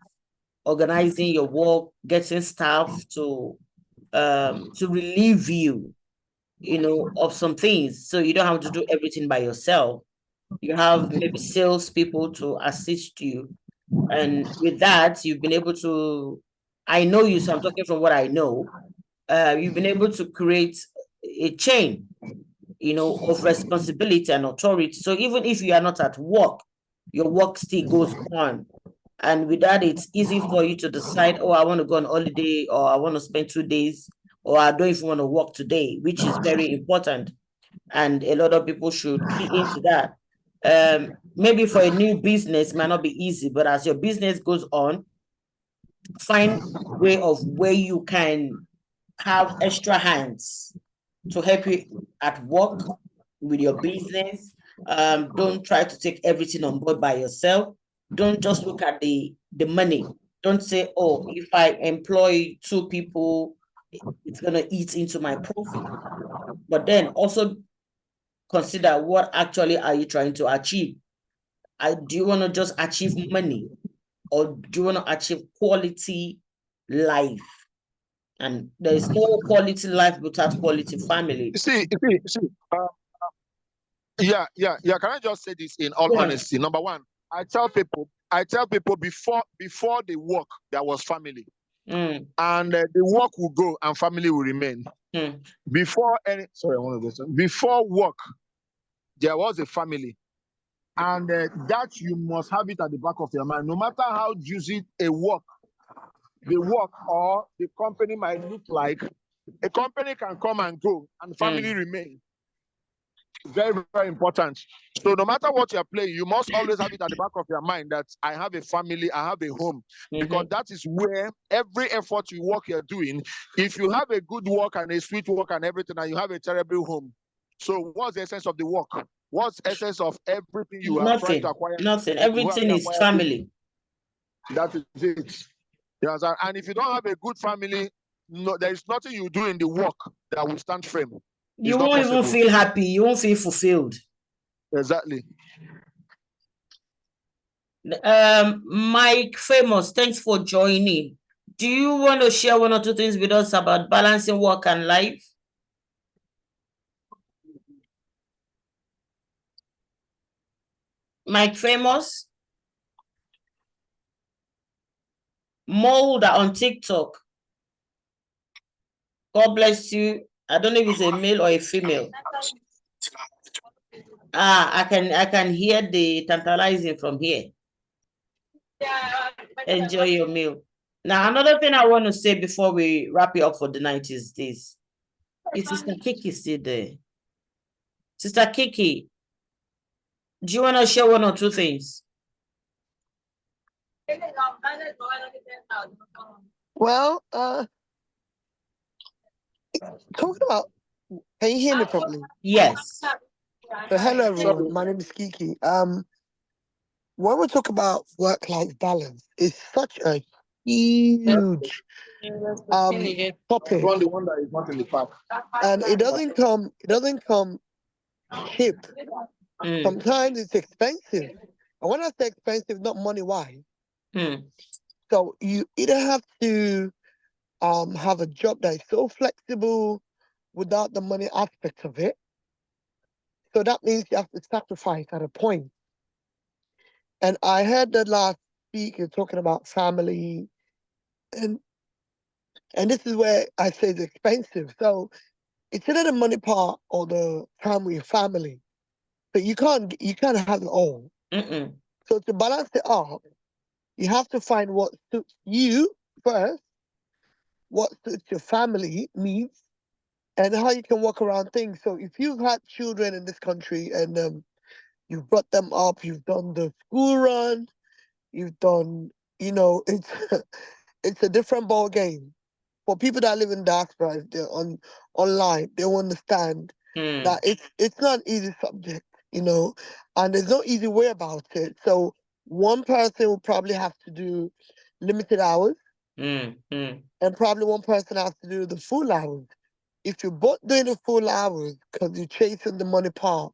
A: organizing your work, getting staff to relieve you, of some things. So you don't have to do everything by yourself. You have maybe salespeople to assist you. And with that, you've been able to, I know you, so I'm talking from what I know. You've been able to create a chain, of responsibility and authority. So even if you are not at work, your work still goes on. And with that, it's easy for you to decide, oh, I want to go on holiday, or I want to spend 2 days, or I don't even want to work today, which is very important. And a lot of people should key into that. Maybe for a new business, it might not be easy, but as your business goes on, find a way of where you can have extra hands to help you at work with your business. Don't try to take everything on board by yourself. Don't just look at the money. Don't say, oh, if I employ 2 people, it's going to eat into my profit. But then also consider, what actually are you trying to achieve? Do you want to just achieve money, or do you want to achieve quality life? And there is no quality life without quality family.
E: Yeah. Can I just say this in all honesty? Number one, I tell people before they work, there was family. And the work will go and family will remain. Before work, there was a family. And that you must have it at the back of your mind. No matter how juicy the work or the company might look like, a company can come and go and family remain. Very, very important. So no matter what you're playing, you must always have it at the back of your mind that I have a family, I have a home, because that is where every effort you work you're doing, if you have a good work and a sweet work and everything, and you have a terrible home. So what's the essence of the work? What's the essence of everything you are trying to acquire?
A: Nothing. Everything is family.
E: That is it. Yes, and if you don't have a good family, there is nothing you do in the work that will stand firm.
A: You won't even feel happy. You won't feel fulfilled.
E: Exactly.
A: Mike Famous, thanks for joining. Do you want to share 1 or 2 things with us about balancing work and life? Mike Famous? Molder on TikTok. God bless you. I don't know if it's a male or a female. I can hear the tantalizing from here. Enjoy your meal. Now, another thing I want to say before we wrap it up for the night is this. Is Sister Kiki still there? Sister Kiki, Do you want to share one or two things?
F: Well, talking about, can you hear me properly?
A: Yes.
F: So hello everyone, my name is Kiki. When we talk about work-life balance, it's such a huge topic,
E: The one that is not in the park.
F: and it doesn't come cheap.
A: Mm.
F: Sometimes it's expensive. And when I say expensive, not money-wise.
A: Mm.
F: So you either have to have a job that is so flexible without the money aspect of it. So that means you have to sacrifice at a point. And I heard the last speaker talking about family, and this is where I say it's expensive. So it's either the money part or the time with your family. But you can't have it all.
A: Mm-mm.
F: So to balance it up, you have to find what suits you first, what suits your family needs, and how you can work around things. So if you've had children in this country and you've brought them up, you've done the school run, you've done, it's it's a different ball game. For people that live in diaspora, if they're online, they will understand that it's not an easy subject, and there's no easy way about it. So one person will probably have to do limited hours, and probably one person has to do the full hours. If you're both doing the full hours because you're chasing the money part,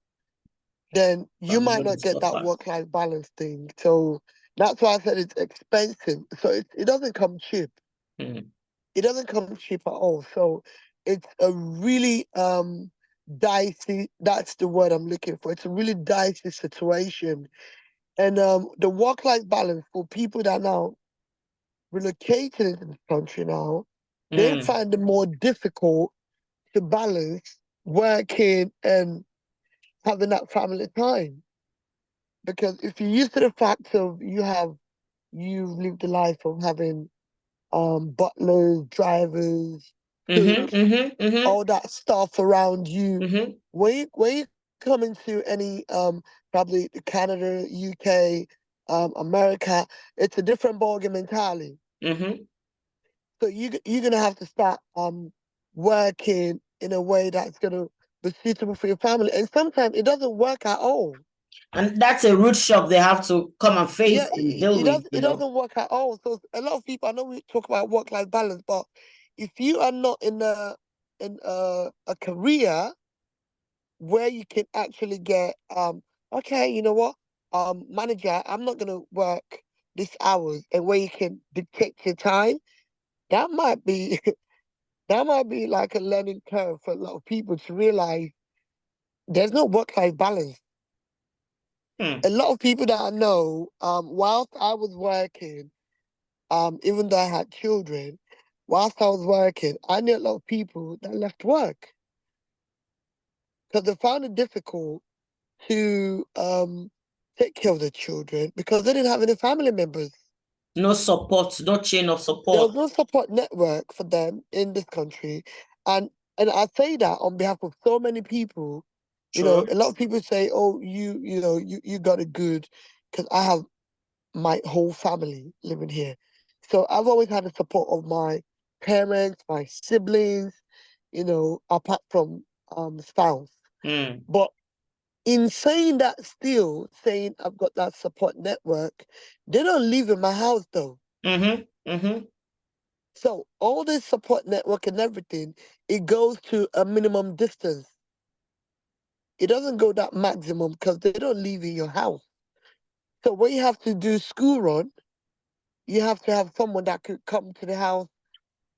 F: then you might not get that work-life balance thing. So that's why I said it's expensive. So it doesn't come cheap. It doesn't come cheap at all. So it's a really dicey, that's the word I'm looking for. It's a really dicey situation. And the work-life balance for people that are now relocated into this country now, they find it more difficult to balance working and having that family time. Because if you're used to the fact of you've lived the life of having butlers, drivers, cooks, all that stuff around you. When you come into any probably Canada, UK, America, it's a different ballgame entirely. So you're gonna have to start working in a way that's gonna be suitable for your family, and sometimes it doesn't work at all.
A: And that's a root shock they have to come and face and deal with.
F: It doesn't work at all. So a lot of people, I know we talk about work-life balance, but if you are not in a career where you can actually get okay, you know what, manager, I'm not gonna work this hours, and where you can dictate your time, that might be that might be like a learning curve for a lot of people to realize there's no work-life balance. A lot of people that I know, whilst I was working, even though I had children, whilst I was working, I knew a lot of people that left work because they found it difficult to take care of their children because they didn't have any family members.
A: No support, no chain of
F: There
A: support.
F: was no support network for them in this country. And I say that on behalf of so many people.
A: True.
F: A lot of people say, oh, you got it good because I have my whole family living here. So I've always had the support of my parents, my siblings, apart from spouse. But in saying that, still saying I've got that support network, they don't live in my house though. So all this support network and everything, it goes to a minimum distance. It doesn't go that maximum because they don't live in your house. So when you have to do school run, you have to have someone that could come to the house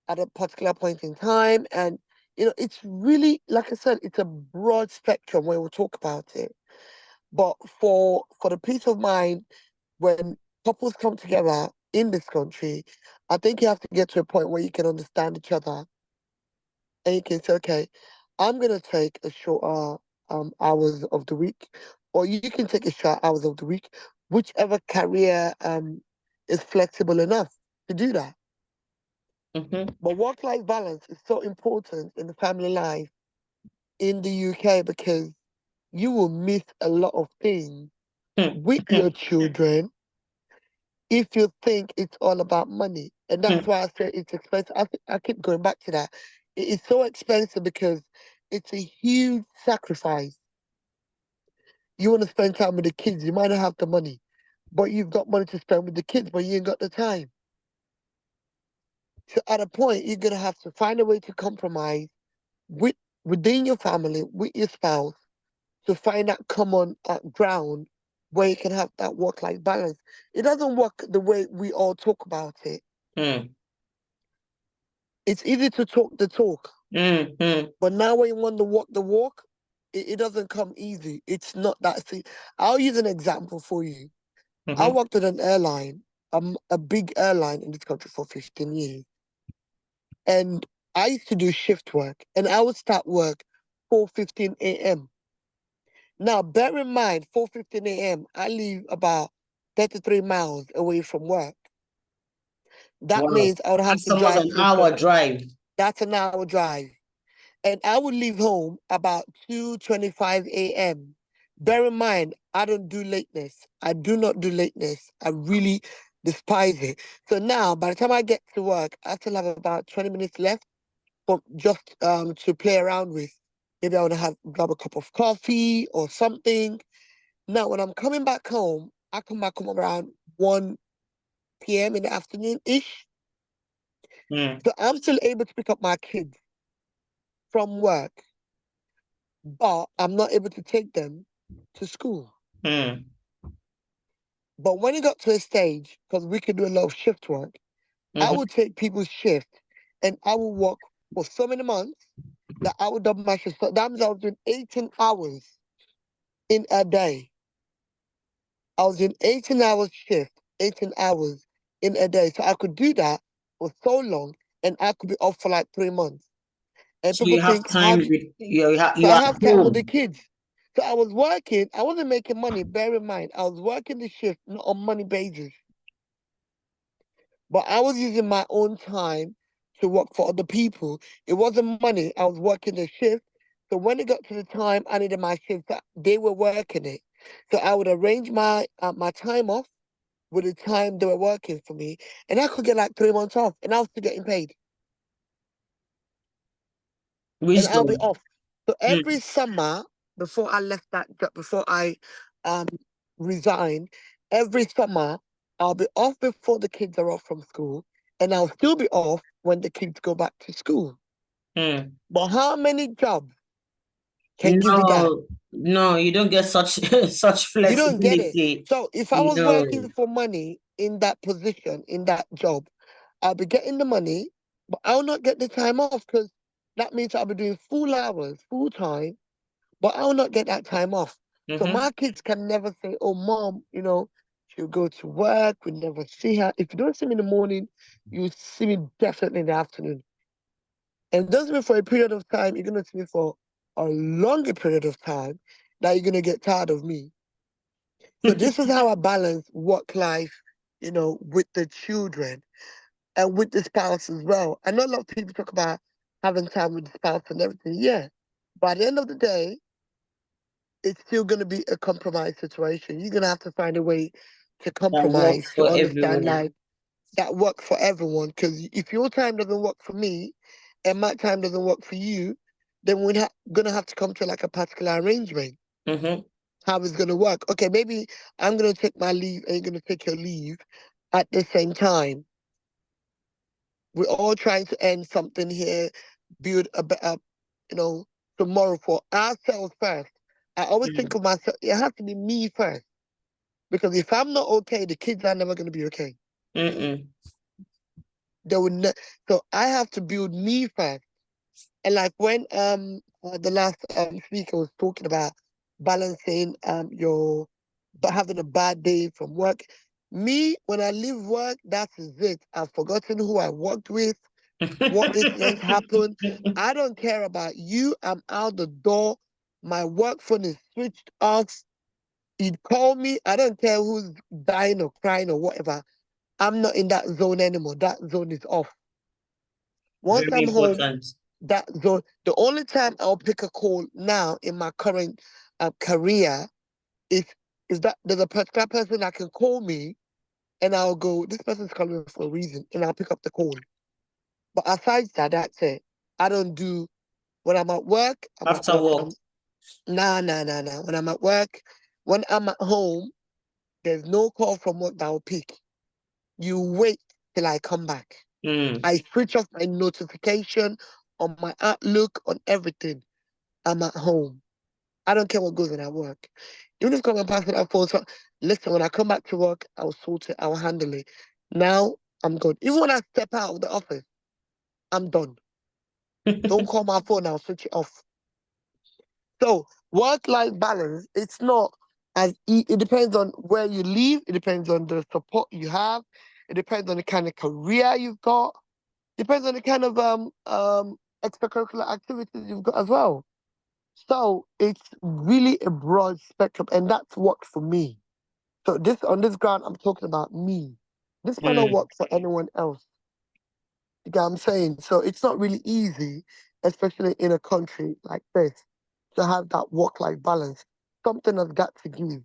F: at a particular point in time. And, it's really, like I said, it's a broad spectrum when we talk about it. But for the peace of mind, when couples come together in this country, I think you have to get to a point where you can understand each other. And you can say, okay, I'm going to take a shorter hours of the week, or you can take a short hours of the week, whichever career is flexible enough to do that. But work-life balance is so important in the family life in the UK because you will miss a lot of things with your children if you think it's all about money. And that's why I say it's expensive. I keep going back to that. It is so expensive because it's a huge sacrifice. You want to spend time with the kids, you might not have the money, but you've got money to spend with the kids, but you ain't got the time. So at a point, you're gonna have to find a way to compromise within your family, with your spouse, to find that common ground where you can have that work-life balance. It doesn't work the way we all talk about it. It's easy to talk the talk, but now when you want to walk the walk, it doesn't come easy. It's not that. See, I'll use an example for you. I worked at an airline, a big airline in this country for 15 years. And I used to do shift work, and I would start work 4:15 a.m. Now, bear in mind, 4:15 a.m., I live about 33 miles away from work. That means I would have
A: That's
F: to
A: almost
F: drive
A: an
F: to the
A: hour
F: shop.
A: drive.
F: That's an hour drive. And I would leave home about 2:25 a.m. Bear in mind, I don't do lateness. I do not do lateness. I really despise it. So now, by the time I get to work, I still have about 20 minutes left for just to play around with. Maybe I want to grab a cup of coffee or something. Now, when I'm coming back home, I come back home around 1 p.m. in the afternoon-ish. So I'm still able to pick up my kids from work, but I'm not able to take them to school. But when it got to a stage, because we could do a lot of shift work, I would take people's shift and I would work for so many months that I would double my shift. So that means I was doing 18 hours in a day. I was in 18 hours shift, 18 hours in a day. So I could do that for so long and I could be off for like 3 months. And
A: So
F: people
A: you have
F: think,
A: time with you
F: so
A: you
F: I
A: are
F: have time with the
A: home.
F: kids. So I was working, I wasn't making money, bear in mind. I was working the shift not on money basis. But I was using my own time to work for other people. It wasn't money. I was working the shift. So when it got to the time I needed my shift, they were working it. So I would arrange my my time off with the time they were working for me, and I could get like 3 months off, and I was still getting paid, and I'll be
A: Wisdom.
F: off. So every summer before I left that job, before I um resigned, every summer I'll be off before the kids are off from school, and I'll still be off when the kids go back to school. But how many jobs can give you that?
A: No, you don't get such such
F: You don't get it.
A: flexibility.
F: So if I was
A: No.
F: working for money in that position, in that job, I'll be getting the money, but I'll not get the time off because that means I'll be doing full hours, full time, but I'll not get that time off. So my kids can never say, oh, mom, she'll go to work, we never see her. If you don't see me in the morning, you see me definitely in the afternoon. And it doesn't mean for a period of time, you're going to see me for a longer period of time that you're going to get tired of me. So this is how I balance work life, with the children and with the spouse as well. I know a lot of people talk about having time with the spouse and everything. Yeah. But at the end of the day, it's still going to be a compromise situation. You're going to have to find a way to
A: That
F: compromise,
A: works
F: to
A: for
F: understand
A: everyone.
F: like that works for everyone. Because if your time doesn't work for me and my time doesn't work for you, then we're going to have to come to like a particular arrangement. How it's going to work. Okay, maybe I'm going to take my leave and you're going to take your leave at the same time. We're all trying to end something here, build a better, tomorrow for ourselves first. I always think of myself, it has to be me first. Because if I'm not okay, the kids are never going to be okay. They will so I have to build me first. And like when the last speaker was talking about balancing but having a bad day from work. Me, when I leave work, that's it. I've forgotten who I worked with, what incidents happened. I don't care about you. I'm out the door. My work phone is switched off. You'd call me. I don't care who's dying or crying or whatever. I'm not in that zone anymore. That zone is off. Once
A: Very
F: I'm home,
A: important.
F: that zone, the only time I'll pick a call now in my current career is is that there's a particular person that can call me and I'll go, this person's calling for a reason, and I'll pick up the call. But aside that, that's it. I don't do, when I'm at work, I'm
A: After
F: at work.
A: work.
F: Nah. When I'm at work, when I'm at home, there's no call from work that I'll pick. You wait till I come back. I switch off my notification on my Outlook, on everything. I'm at home. I don't care what goes on at work. Even if come and pass it that phone, so listen, when I come back to work, I'll sort it, I'll handle it. Now I'm good. Even when I step out of the office, I'm done. Don't call my phone, I'll switch it off. So work-life balance, it's not as it depends on where you live, it depends on the support you have, it depends on the kind of career you've got, depends on the kind of extracurricular activities you've got as well. So it's really a broad spectrum, and that's worked for me. So on this ground, I'm talking about me. This might not work for anyone else. You get what I'm saying? So it's not really easy, especially in a country like this, to have that work-life balance. Something has got to give.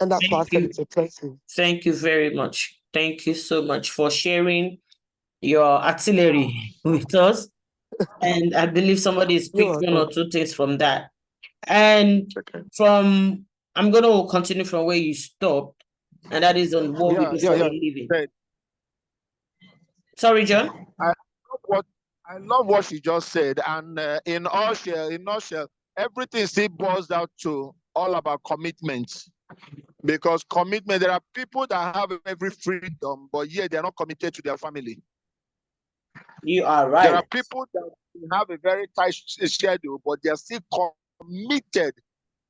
F: And that's why I said it's a blessing.
A: Thank you very much. Thank you so much for sharing your artillery with us. And I believe somebody is picking one or two things from that. And I'm going to continue from where you stopped, and that is on what we do for a living. Sorry, John?
E: I love what she just said. And in nutshell, everything still boils down to all about commitment. Because commitment, there are people that have every freedom, but yet they're not committed to their family.
A: You are right.
E: There are people that have a very tight schedule, but they're still committed.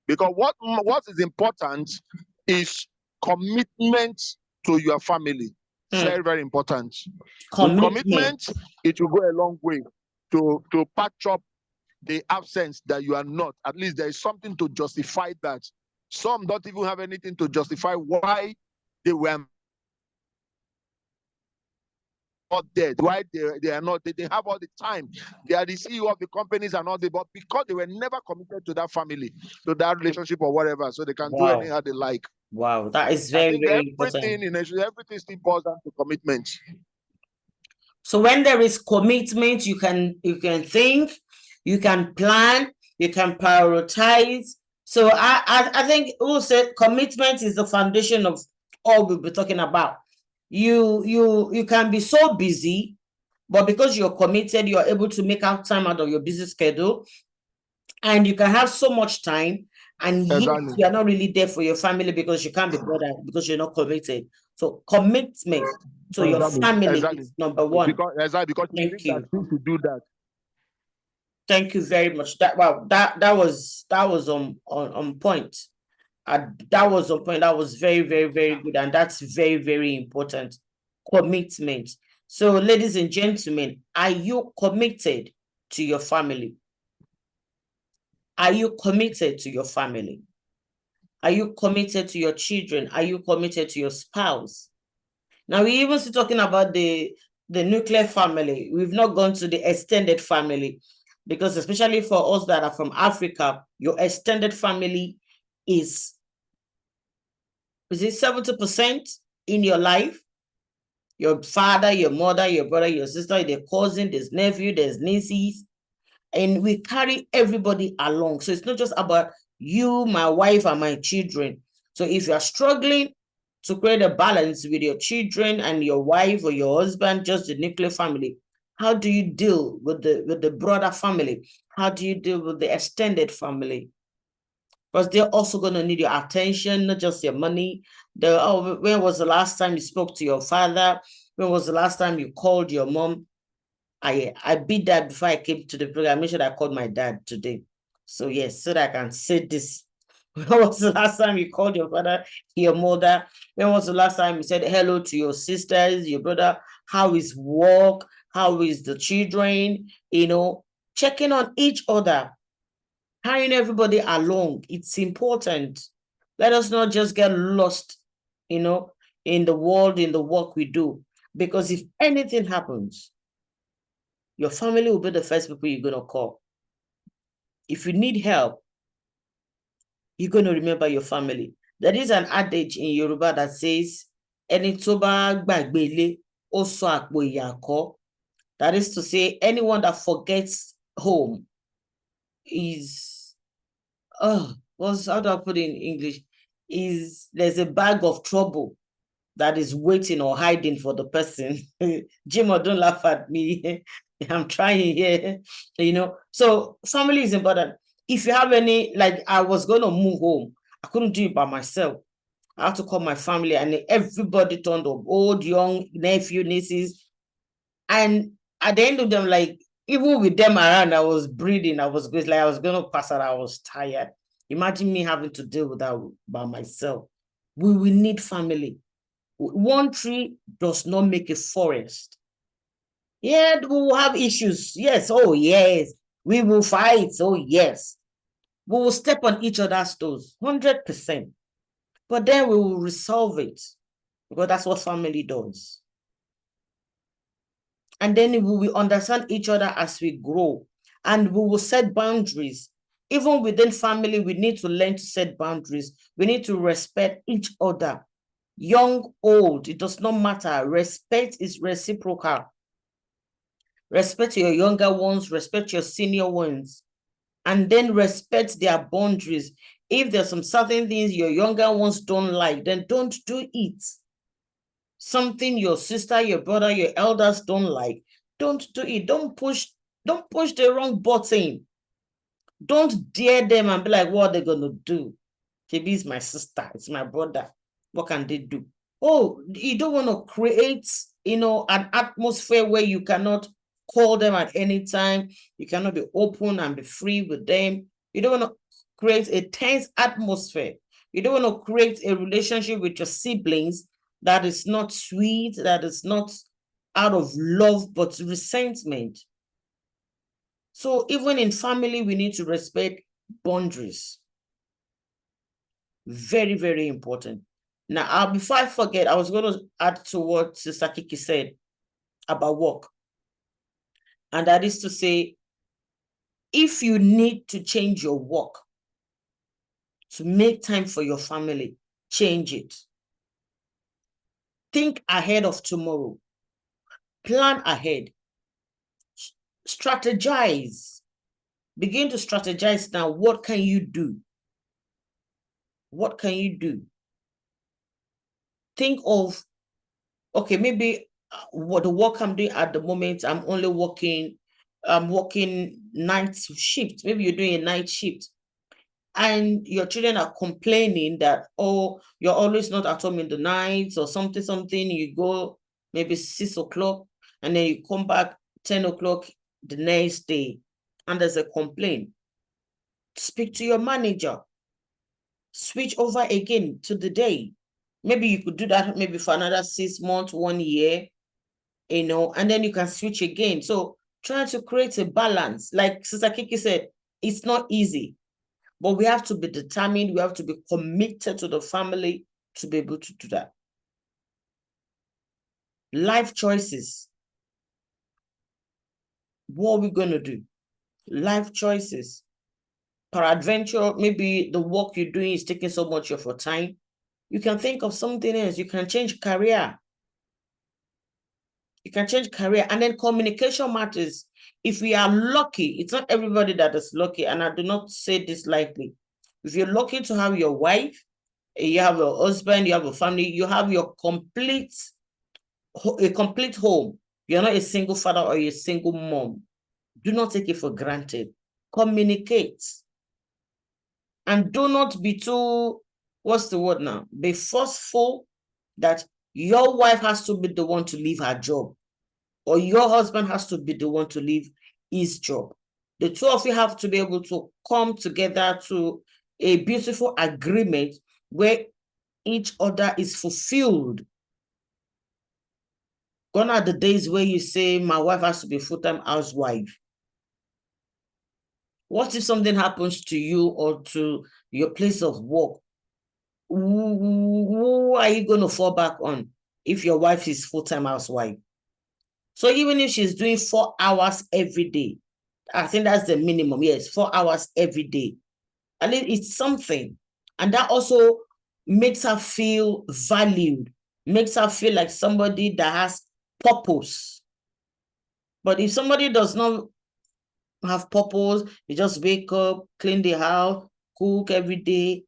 E: Because what is important is commitment to your family. Very, very important. Commitment, it will go a long way to patch up the absence that you are not. At least there is something to justify that. Some don't even have anything to justify why they were not dead, why they are not. They have all the time. They are the CEO of the companies and all the, but because they were never committed to that family, to that relationship or whatever, so they can do anyhow they like.
A: Wow, that is very, very important.
E: Everything still boils down to commitment.
A: So when there is commitment, you can think, you can plan, you can prioritize. So I think also commitment is the foundation of all we'll be talking about. You can be so busy, but because you're committed, you're able to make out time out of your busy schedule, and you can have so much time, and yet you're not really there for your family because you can't be bothered because you're not committed. So commitment to your family is number one.
E: Because thank you to do that.
A: Thank you very much. That was on point. That was on point. That was very, very, very good, and that's very, very important. Commitment. So, ladies and gentlemen, are you committed to your family? Are you committed to your family? Are you committed to your children? Are you committed to your spouse? Now, we even still talking about the nuclear family. We've not gone to the extended family, because especially for us that are from Africa, your extended family is it 70% in your life? Your father, your mother, your brother, your sister, your cousin, there's nephew, there's nieces, and we carry everybody along. So it's not just about you, my wife, and my children. So if you are struggling to create a balance with your children and your wife or your husband, just the nuclear family, how do you deal with the broader family? How do you deal with the extended family? Because they're also going to need your attention, not just your money. When was the last time you spoke to your father? When was the last time you called your mom? I beat that before I came to the program. I made sure that I called my dad today. So yes, so that I can say this. When was the last time you called your father, your mother? When was the last time you said hello to your sisters, your brother? How is work? How is the children? Checking on each other. Carrying everybody along, it's important. Let us not just get lost, in the world, in the work we do. Because if anything happens, your family will be the first people you're going to call. If you need help, you're going to remember your family. There is an adage in Yoruba that says, "Ẹni tó bá gbàgbé ilé, ó sọ àpò ìyà kọ́." That is to say, anyone that forgets home is, how do I put it in English? There's a bag of trouble that is waiting or hiding for the person. Jim, don't laugh at me. I'm trying here, So family is important. If you have any, like I was going to move home, I couldn't do it by myself. I had to call my family, and everybody turned up, old, young, nephew, nieces. And at the end of them, like, even with them around, I was breathing. I was going to pass out. I was tired. Imagine me having to deal with that by myself. We will need family. One tree does not make a forest. Yeah, we will have issues. Yes. Oh, yes. We will fight. Oh, yes. We will step on each other's toes, 100%. But then we will resolve it, because that's what family does. And then we will understand each other as we grow, and we will set boundaries. Even within family, we need to learn to set boundaries. We need to respect each other. Young, old, it does not matter. Respect is reciprocal. Respect your younger ones, respect your senior ones, and then respect their boundaries. If there's some certain things your younger ones don't like, then don't do it. Something your sister, your brother, your elders don't like, don't do it. Don't push the wrong button. Don't dare them and be like, what are they going to do? Maybe it's my sister, it's my brother. What can they do? Oh, you don't want to create, an atmosphere where you cannot call them at any time. You cannot be open and be free with them. You don't want to create a tense atmosphere. You don't want to create a relationship with your siblings that is not sweet, that is not out of love, but resentment. So even in family, we need to respect boundaries. Very, very important. Now, before I forget, I was going to add to what Sister Kiki said about work. And that is to say, if you need to change your work to make time for your family, change it. Think ahead of tomorrow. Plan ahead. Strategize. Begin to strategize now. What can you do? What can you do? Think of, okay, maybe what the work I'm doing at the moment, I'm working night shift. Maybe you're doing a night shift, and your children are complaining that, oh, you're always not at home in the night or something. You go maybe 6 o'clock and then you come back 10 o'clock the next day, and there's a complaint. Speak to your manager. Switch over again to the day. Maybe you could do that maybe for another 6 months, 1 year, and then you can switch again. So trying to create a balance. Like Sister Kiki said, it's not easy, but we have to be determined. We have to be committed to the family to be able to do that. Life choices. What are we going to do? Life choices. Peradventure, maybe the work you're doing is taking so much of your time. You can think of something else. You can change career. You can change career. And then communication matters. If we are lucky, it's not everybody that is lucky, and I do not say this lightly. If you're lucky to have your wife, you have a husband, you have a family, you have a complete home. You're not a single father or a single mom. Do not take it for granted. Communicate. And do not be too, what's the word now? Be forceful that your wife has to be the one to leave her job, or your husband has to be the one to leave his job. The two of you have to be able to come together to a beautiful agreement where each other is fulfilled. Gone are the days where you say, my wife has to be full-time housewife. What if something happens to you or to your place of work? Who are you going to fall back on if your wife is full-time housewife? So even if she's doing 4 hours every day, I think that's the minimum. Yes, 4 hours every day. At least it's something. And that also makes her feel valued, makes her feel like somebody that has purpose. But if somebody does not have purpose, you just wake up, clean the house, cook every day,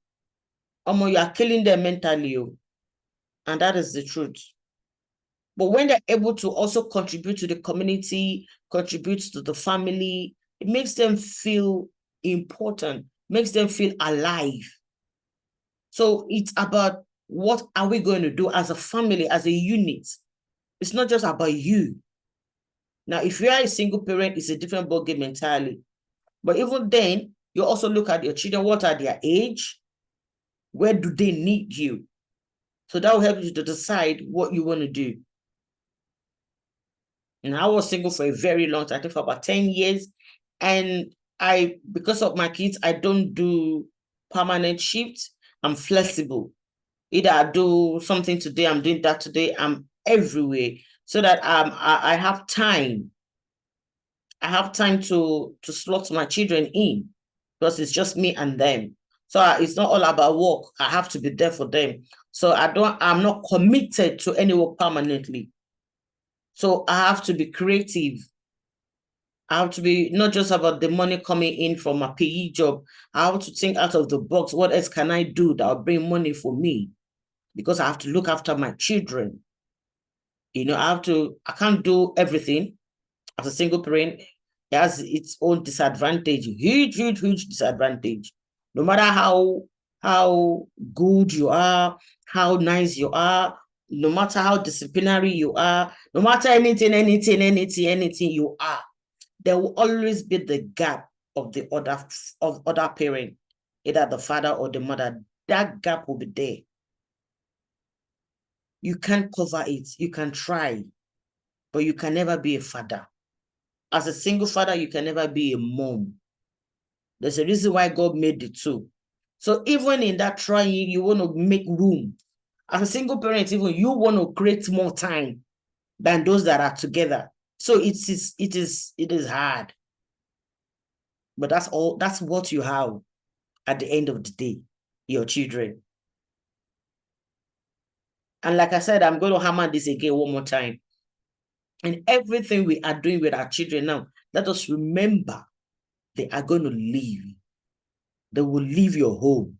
A: you are killing them mentally. And that is the truth. But when they're able to also contribute to the community, contribute to the family, it makes them feel important, makes them feel alive. So it's about what are we going to do as a family, as a unit. It's not just about you. Now, if you are a single parent, it's a different ballgame entirely. But even then, you also look at your children. What are their age? Where do they need you? So that will help you to decide what you want to do. And I was single for a very long time, I think for about 10 years. And because of my kids, I don't do permanent shifts. I'm flexible. Either I do something today, I'm doing that today, I'm everywhere. So that I have time. I have time to slot my children in, because it's just me and them. So it's not all about work. I have to be there for them. So I'm not committed to any work permanently. So I have to be creative. I have to be not just about the money coming in from a PE job. I have to think out of the box. What else can I do that will bring money for me? Because I have to look after my children. I can't do everything. As a single parent, it has its own disadvantage, huge disadvantage. No matter how good you are, how nice you are, no matter how disciplinary you are, no matter anything you are, there will always be the gap of the other parent, either the father or the mother. That gap will be there. You can't cover it. You can try, but you can never be a father. As a single father, you can never be a mom. There's a reason why God made the two. So even in that trying, you want to make room. As a single parent, even you want to create more time than those that are together. So it is hard. But that's what you have at the end of the day, your children. And like I said, I'm going to hammer this again one more time. And everything we are doing with our children now, let us remember they are going to leave. They will leave your home.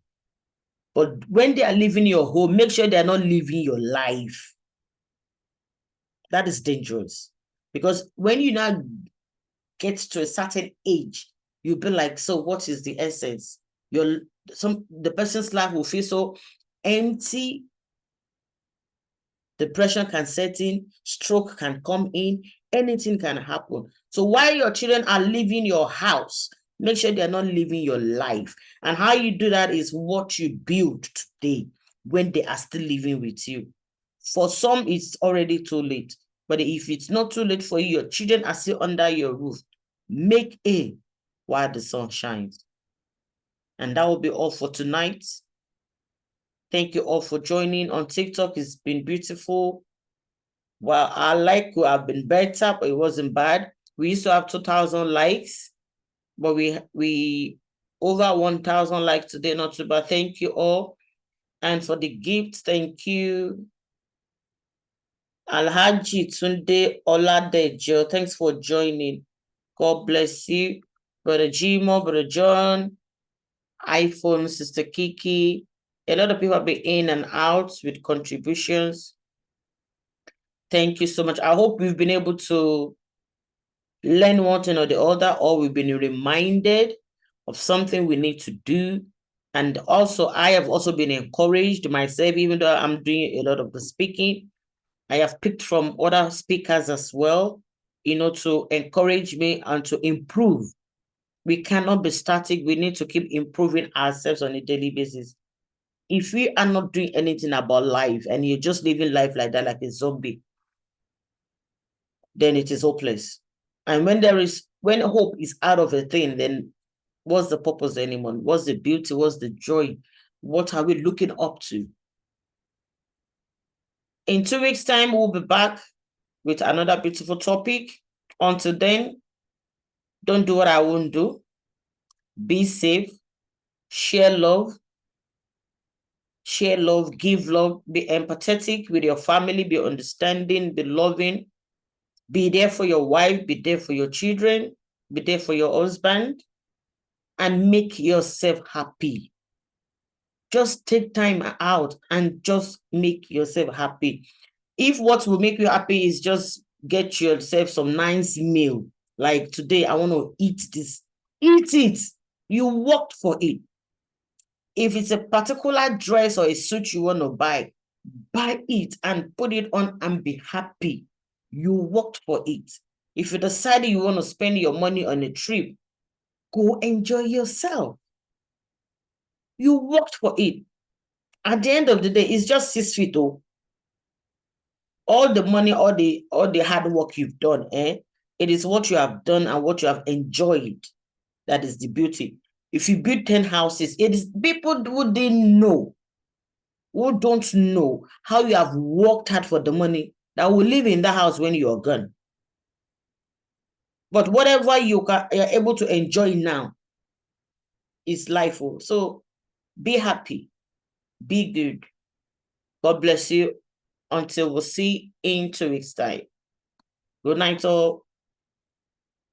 A: But when they are leaving your home, make sure they are not living your life. That is dangerous. Because when you now get to a certain age, you'll be like, so what is the essence? The person's life will feel so empty. Depression can set in, stroke can come in, anything can happen. So while your children are leaving your house, make sure they're not living your life. And how you do that is what you build today when they are still living with you. For some, it's already too late. But if it's not too late for you, your children are still under your roof. Make a while the sun shines. And that will be all for tonight. Thank you all for joining on TikTok. It's been beautiful. Well, our like could have been better, but it wasn't bad. We used to have 2,000 likes, but we over 1,000 likes today, not too bad. Thank you all. And for the gift, thank you. Alhaji Tunde Oladejo, thanks for joining. God bless you. Brother Jimo, Brother John, iPhone, Sister Kiki. A lot of people have been in and out with contributions. Thank you so much. I hope we've been able to learn one thing or the other, or we've been reminded of something we need to do. And also, I have also been encouraged myself, even though I'm doing a lot of the speaking. I have picked from other speakers as well, to encourage me and to improve. We cannot be static. We need to keep improving ourselves on a daily basis. If we are not doing anything about life and you're just living life like that, like a zombie, then it is hopeless. And when hope is out of a thing, then what's the purpose anymore? What's the beauty? What's the joy? What are we looking up to? In 2 weeks' time, we'll be back with another beautiful topic. Until then, don't do what I won't do. Be safe, share love, share love, give love, be empathetic with your family, be understanding, be loving, be there for your wife, be there for your children, be there for your husband, and make yourself happy. Just take time out and just make yourself happy. If what will make you happy is just get yourself some nice meal, like today, I want to eat this, eat it. You worked for it. If it's a particular dress or a suit you want to buy it and put it on and be happy. You worked for it. If you decide you want to spend your money on a trip, go enjoy yourself. You worked for it. At the end of the day, it's just 6 feet. Oh, all the money, all the hard work you've done, it is what you have done and what you have enjoyed. That is the beauty. If you build 10 houses, it is people who didn't know, who don't know how you have worked hard for the money that will live in the house when you are gone. But whatever you're able to enjoy now is life. So be happy, be good. God bless you. Until we'll see in 2 weeks' time. Good night, all.